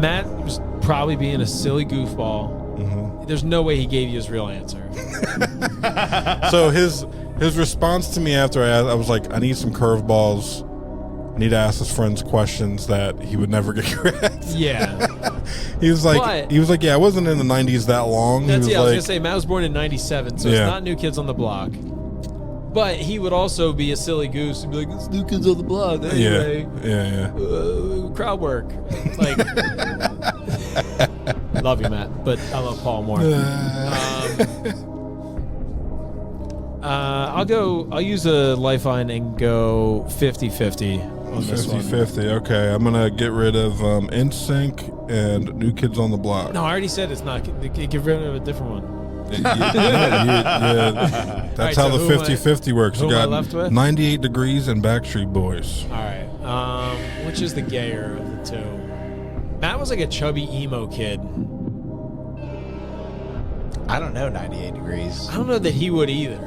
Matt was probably being a silly goofball.
Mm-hmm.
There's no way he gave you his real answer.
So his response to me after I was like, I need some curveballs. I need to ask his friends questions that he would never get correct.
Yeah.
He was like,
But-
yeah, I wasn't in the 90s that long.
That's
he was
I was
like,
gonna say Matt was born in '97, so
Yeah.
it's not New Kids on the Block. But he would also be a silly goose and be like, "It's New Kids on the Block." Anyway,
yeah.
crowd work. Like, love you, Matt, but I love Paul more. I'll use a lifeline and go 50-50 on this one.
50-50. Okay, I'm gonna get rid of NSYNC and New Kids on the Block.
No, I already said it's not. Get rid of a different one.
Yeah, that's
Alright,
how
so
the
who am I-
50-50 works.
who
You
am I
got
left with?
98 Degrees and Backstreet Boys.
All right. Which is the gayer of the two? Matt was like a chubby emo kid.
I don't know 98 Degrees.
I don't know that he would either.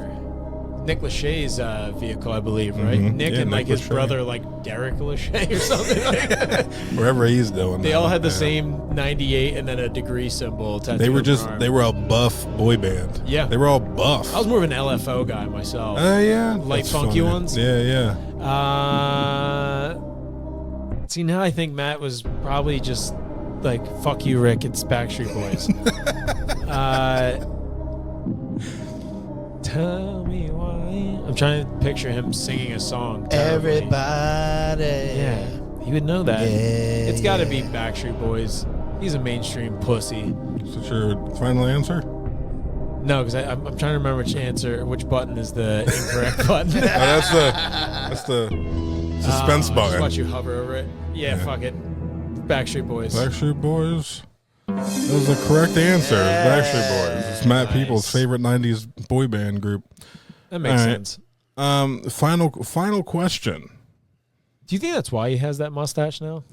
Nick Lachey's vehicle, I believe, right?
Mhm.
Nick
Yeah,
and like
Nick
his
Lachey.
brother, like Derek Lachey or something like that.
Wherever he's doing.
They
now.
all had the
Yeah.
same 98 and then a degree symbol tattooed
They were
on their
just
arm.
they were a buff boy band.
Yeah.
They were all buff.
I was more of an LFO guy myself.
Yeah.
Light
That's
funky
funny.
ones?
Yeah.
See, now I think Matt was probably just like, fuck you, Rick, it's Backstreet Boys. Tell me why. I'm trying to picture him singing a song. terribly.
Everybody.
Yeah, he would know that.
Yeah,
It's got to be Backstreet Boys. He's a mainstream pussy.
Is that your final answer?
No, because I'm trying to remember which button is the incorrect button.
That's the suspense
Just
button.
watch you hover over it. Yeah,
Yeah.
fuck it. Backstreet Boys.
Backstreet Boys. That was the correct answer. Backstreet Boys. It's Matt Peoples' favorite 90s boy band group.
That makes sense.
Final question.
Do you think that's why he has that mustache now?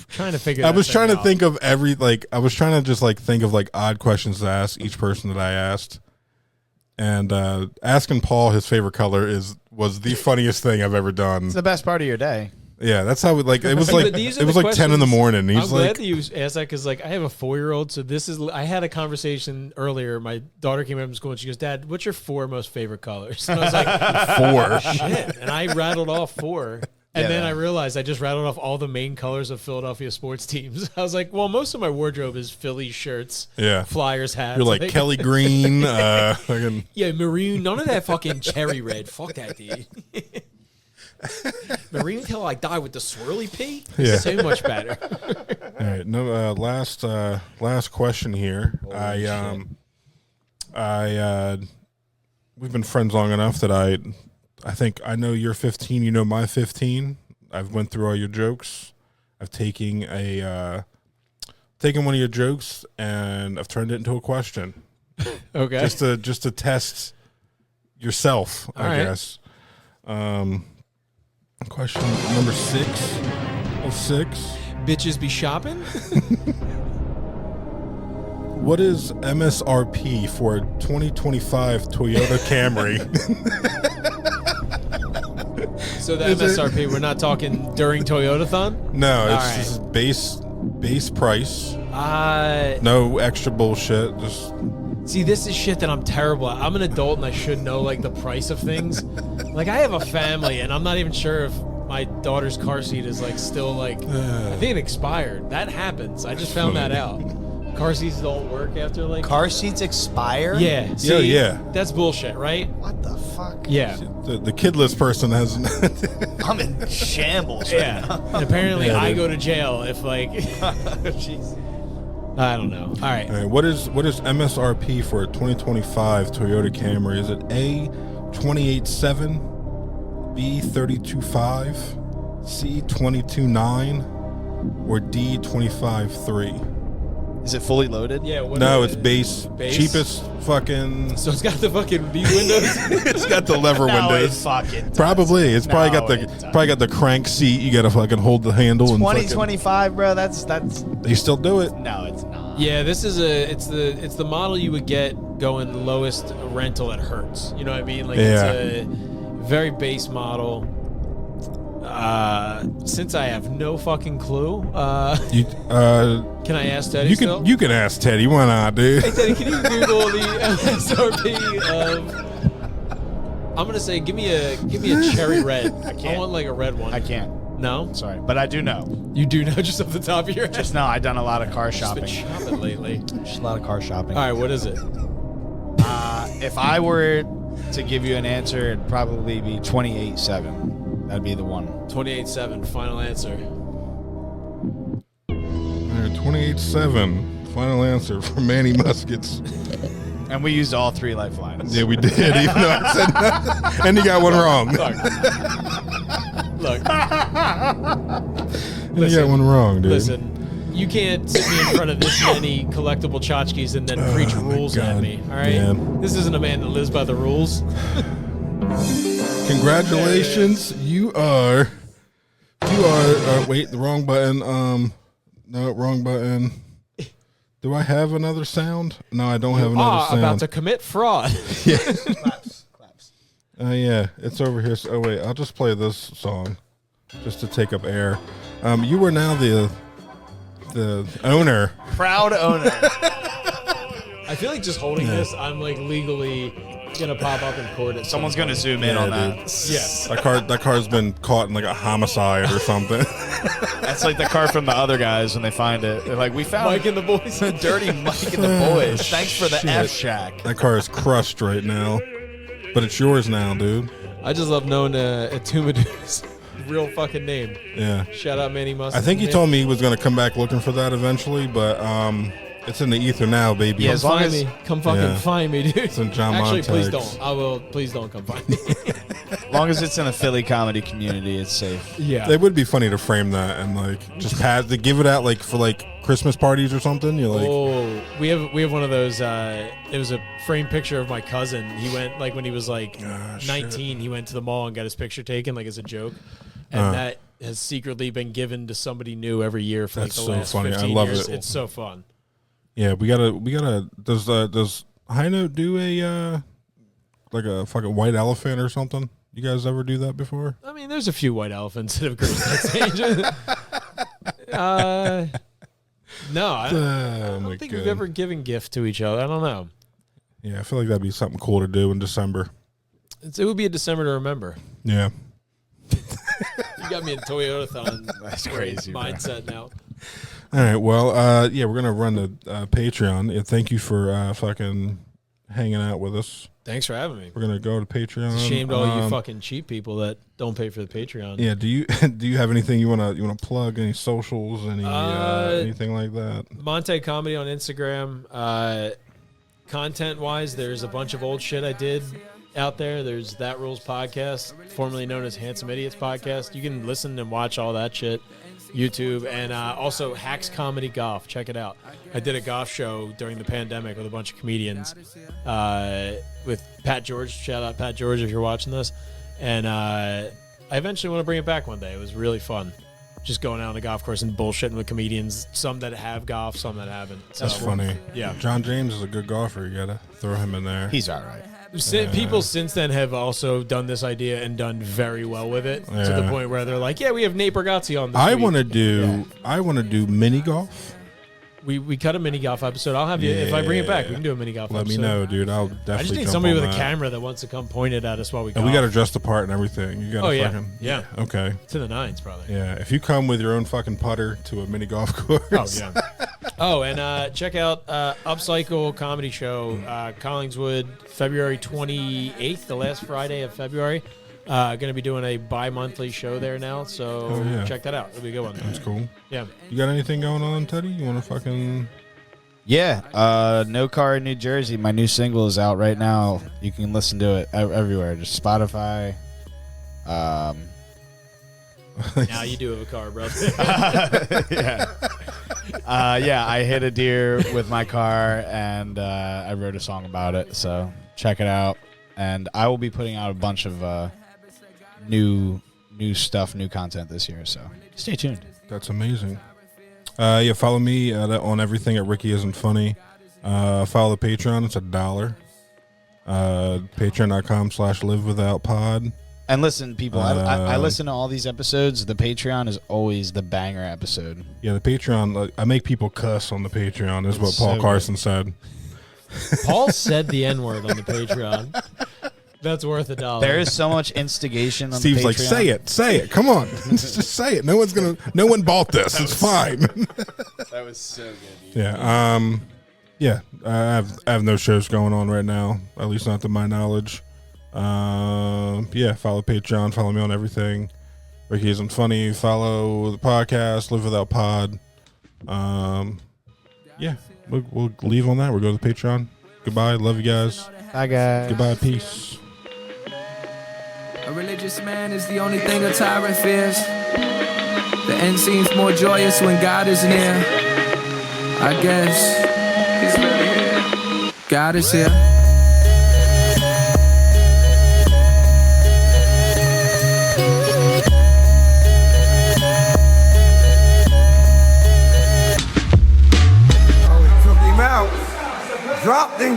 Trying to figure.
I was trying to think of I was trying to just think of odd questions to ask each person that I asked. And asking Paul his favorite color was the funniest thing I've ever done.
It's the best part of your day.
Yeah, that's how it was like 10 in the morning. He's
I'm glad that you asked that because I have a 4-year-old, so I had a conversation earlier. My daughter came home from school and she goes, "Dad, what's your 4 most favorite colors?" And I was like, 4 shit, and I rattled off 4. And then I realized I just rattled off all the main colors of Philadelphia sports teams. I was like, well, most of my wardrobe is Philly shirts, Flyers hats.
You're like Kelly Green.
Yeah, maroon. None of that fucking cherry red. Fuck that, dude. Maroon till I die with the swirly pea?
Yeah.
So much better.
All right. No, last question here. We've been friends long enough that I think I know your 15. You know my 15. I've went through all your jokes. I've taken one of your jokes and I've turned it into a question.
Okay.
Just to test yourself, I guess. Question number 6.
Bitches be shopping?
What is MSRP for a 2025 Toyota Camry?
So the MSRP, we're not talking during Toyotathon?
No, it's just base price. No extra bullshit. Just
see, this is shit that I'm terrible at. I'm an adult and I should know the price of things. I have a family and I'm not even sure if my daughter's car seat is still I think it expired. That happens. I just found that out. Car seats don't work after
car seats expire?
Yeah. See,
yeah.
That's bullshit, right?
What the fuck?
Yeah.
The kidless person has.
I'm in shambles.
Yeah. And apparently I go to jail if jeez. I don't know. All right.
What is MSRP for a 2025 Toyota Camry? Is it A 28.7, B 32.5, C 22.9, or D 25.3?
Is it fully loaded?
Yeah.
No, it's base. Cheapest fucking.
So it's got the fucking B windows.
It's got the lever windows.
It fucking does.
Probably. It's probably got the crank seat. You got to fucking hold the handle.
2025, bro. That's.
They still do it.
No, it's not.
Yeah, this is it's the model you would get going lowest rental at Hertz. You know what I mean? It's a very base model. Since I have no fucking clue, can I ask Teddy?
You can ask Teddy. Why not, dude?
Hey Teddy, can you Google the MSRP of? I'm gonna say, give me a cherry red.
I can't.
I want a red one.
I can't.
No,
sorry, but I do know.
You do know just off the top of your head.
Just know I've done a lot of car
Just been
shopping.
shopping lately.
Just a lot of car shopping.
All right, what is it?
If I were to give you an answer, it'd probably be 28.7. That'd be the one.
28.7. Final answer.
All right, 28.7. Final answer for Manny Muskets.
And we used all 3 lifelines.
Yeah, we did. Even though I said nothing. And you got one wrong.
Look.
You got one wrong, dude.
Listen, you can't sit me in front of this many collectible tchotchkes and then preach rules at me. All right, This isn't a man that lives by the rules.
Congratulations, you are. Wait, the wrong button. No, wrong button. Do I have another sound? No, I don't have another sound.
About to commit fraud.
Yeah.
Claps.
Yeah, it's over here. Oh wait, I'll just play this song, just to take up air. You are now the owner.
Proud owner.
I feel like just holding this, I'm legally gonna pop up in court.
Someone's gonna zoom in on that.
Yeah.
That car's been caught in a homicide or something.
That's like the car from the other guys when they find it. They're like, we found
Mike and the boys.
dirty Mike and the boys. Thanks for the
Shit.
F-Shack.
That car is crushed right now, but it's yours now, dude.
I just love knowing Atumadu's real fucking name.
Yeah.
Shout out Manny Musket.
I think he told me he was going to come back looking for that eventually, but It's in the ether now, baby.
Yeah, as long as
Come fucking find me, dude.
It's in John
Actually, please
Montague's.
don't. I will. Please don't come find me.
as long as it's in the Philly comedy community, it's safe.
Yeah.
It would be funny to frame that and like just to give it out like for like Christmas parties or something. You're like,
Oh, we have one of those. It was a framed picture of my cousin. He went like when he was like 19. He went to the mall and got his picture taken like as a joke, and that has secretly been given to somebody new every year for like
That's
the
so
last
funny.
15
I love
years.
it.
It's so fun.
yeah, we gotta. Does High Note do a like a fucking white elephant or something? You guys ever do that before?
I mean, there's a few white elephants that have graced that stage. No, I don't think we've ever given gift to each other. I don't know.
Yeah, I feel like that'd be something cool to do in December.
It would be a December to remember.
Yeah.
You got me in Toyota-thon.
That's crazy, bro.
Mindset now.
All right. Well, yeah, we're gonna run the Patreon. Yeah, thank you for fucking hanging out with us.
Thanks for having me.
We're gonna go to Patreon.
It's a shame to all you fucking cheap people that don't pay for the Patreon.
Yeah. Do you have anything you wanna plug? Any socials? Anything like that?
Montague Comedy on Instagram. Content-wise, there's a bunch of old shit I did out there. There's That Rules Podcast, formerly known as Handsome Idiots Podcast. You can listen and watch all that shit. YouTube, and also Hacks Comedy Golf. Check it out. I did a golf show during the pandemic with a bunch of comedians with Pat George. Shout out Pat George if you're watching this. And I eventually want to bring it back one day. It was really fun. Just going out on the golf course and bullshitting with comedians, some that have golf, some that haven't. So,
That's funny.
Yeah.
John James is a good golfer. You gotta throw him in there.
He's all right.
People since then have also done this idea and done very well with it to the
Yeah.
point where they're like, yeah, we have Nate Bargatze on this
I
week.
want to do mini golf.
We cut a mini golf episode. I'll have you if I bring it back. We can do a mini golf.
Let me
episode.
know, dude. I'll definitely.
I just need
jump
somebody
on
with a
that.
camera that wants to come point it at us while we golf.
And we got to dress the part and everything. You got to
Oh, yeah.
fucking
Yeah.
Okay.
to the nines probably.
Yeah. If you come with your own fucking putter to a mini golf course.
Oh yeah. Oh, and check out Upcycle Comedy Show, Collingswood, February 28th, the last Friday of February. Going to be doing a bi-monthly show there now, so
yeah.
check that out. It'll be a good one.
That's cool.
Yeah.
You got anything going on, Teddy? You want to fucking?
Yeah, No Car in New Jersey. My new single is out right now. You can listen to it everywhere. Just Spotify.
Now you do have a car, bro.
Yeah, I hit a deer with my car, and I wrote a song about it. So check it out. And I will be putting out a bunch of new stuff, new content this year. So stay tuned.
That's amazing. Yeah, follow me on everything at Ricky Isn't Funny. Follow the Patreon. It's $1. Patreon.com/livewithoutpod.
And listen, people, I listen to all these episodes. The Patreon is always the banger episode.
Yeah, the Patreon. Like, I make people cuss on the Patreon. Is what
It's
Paul
so
Carson said.
Paul said the N-word on the Patreon. That's worth $1.
There is so much instigation on
Steve's
the
like,
Patreon.
say it. Come on, just say it. No one bought this. It's fine.
That was so good.
Yeah. Yeah. I have no shows going on right now. At least not to my knowledge. Yeah. Follow Patreon. Follow me on everything. Ricky Isn't Funny. Follow the podcast. Live Without Pod. Yeah. We'll leave on that. We'll go to the Patreon. Goodbye. Love you guys.
Bye, guys.
Goodbye. Peace.
A religious man is the only thing a tyrant fears. The end seems more joyous when God is near. I guess He's really here. God is here.
Took him out, dropped him.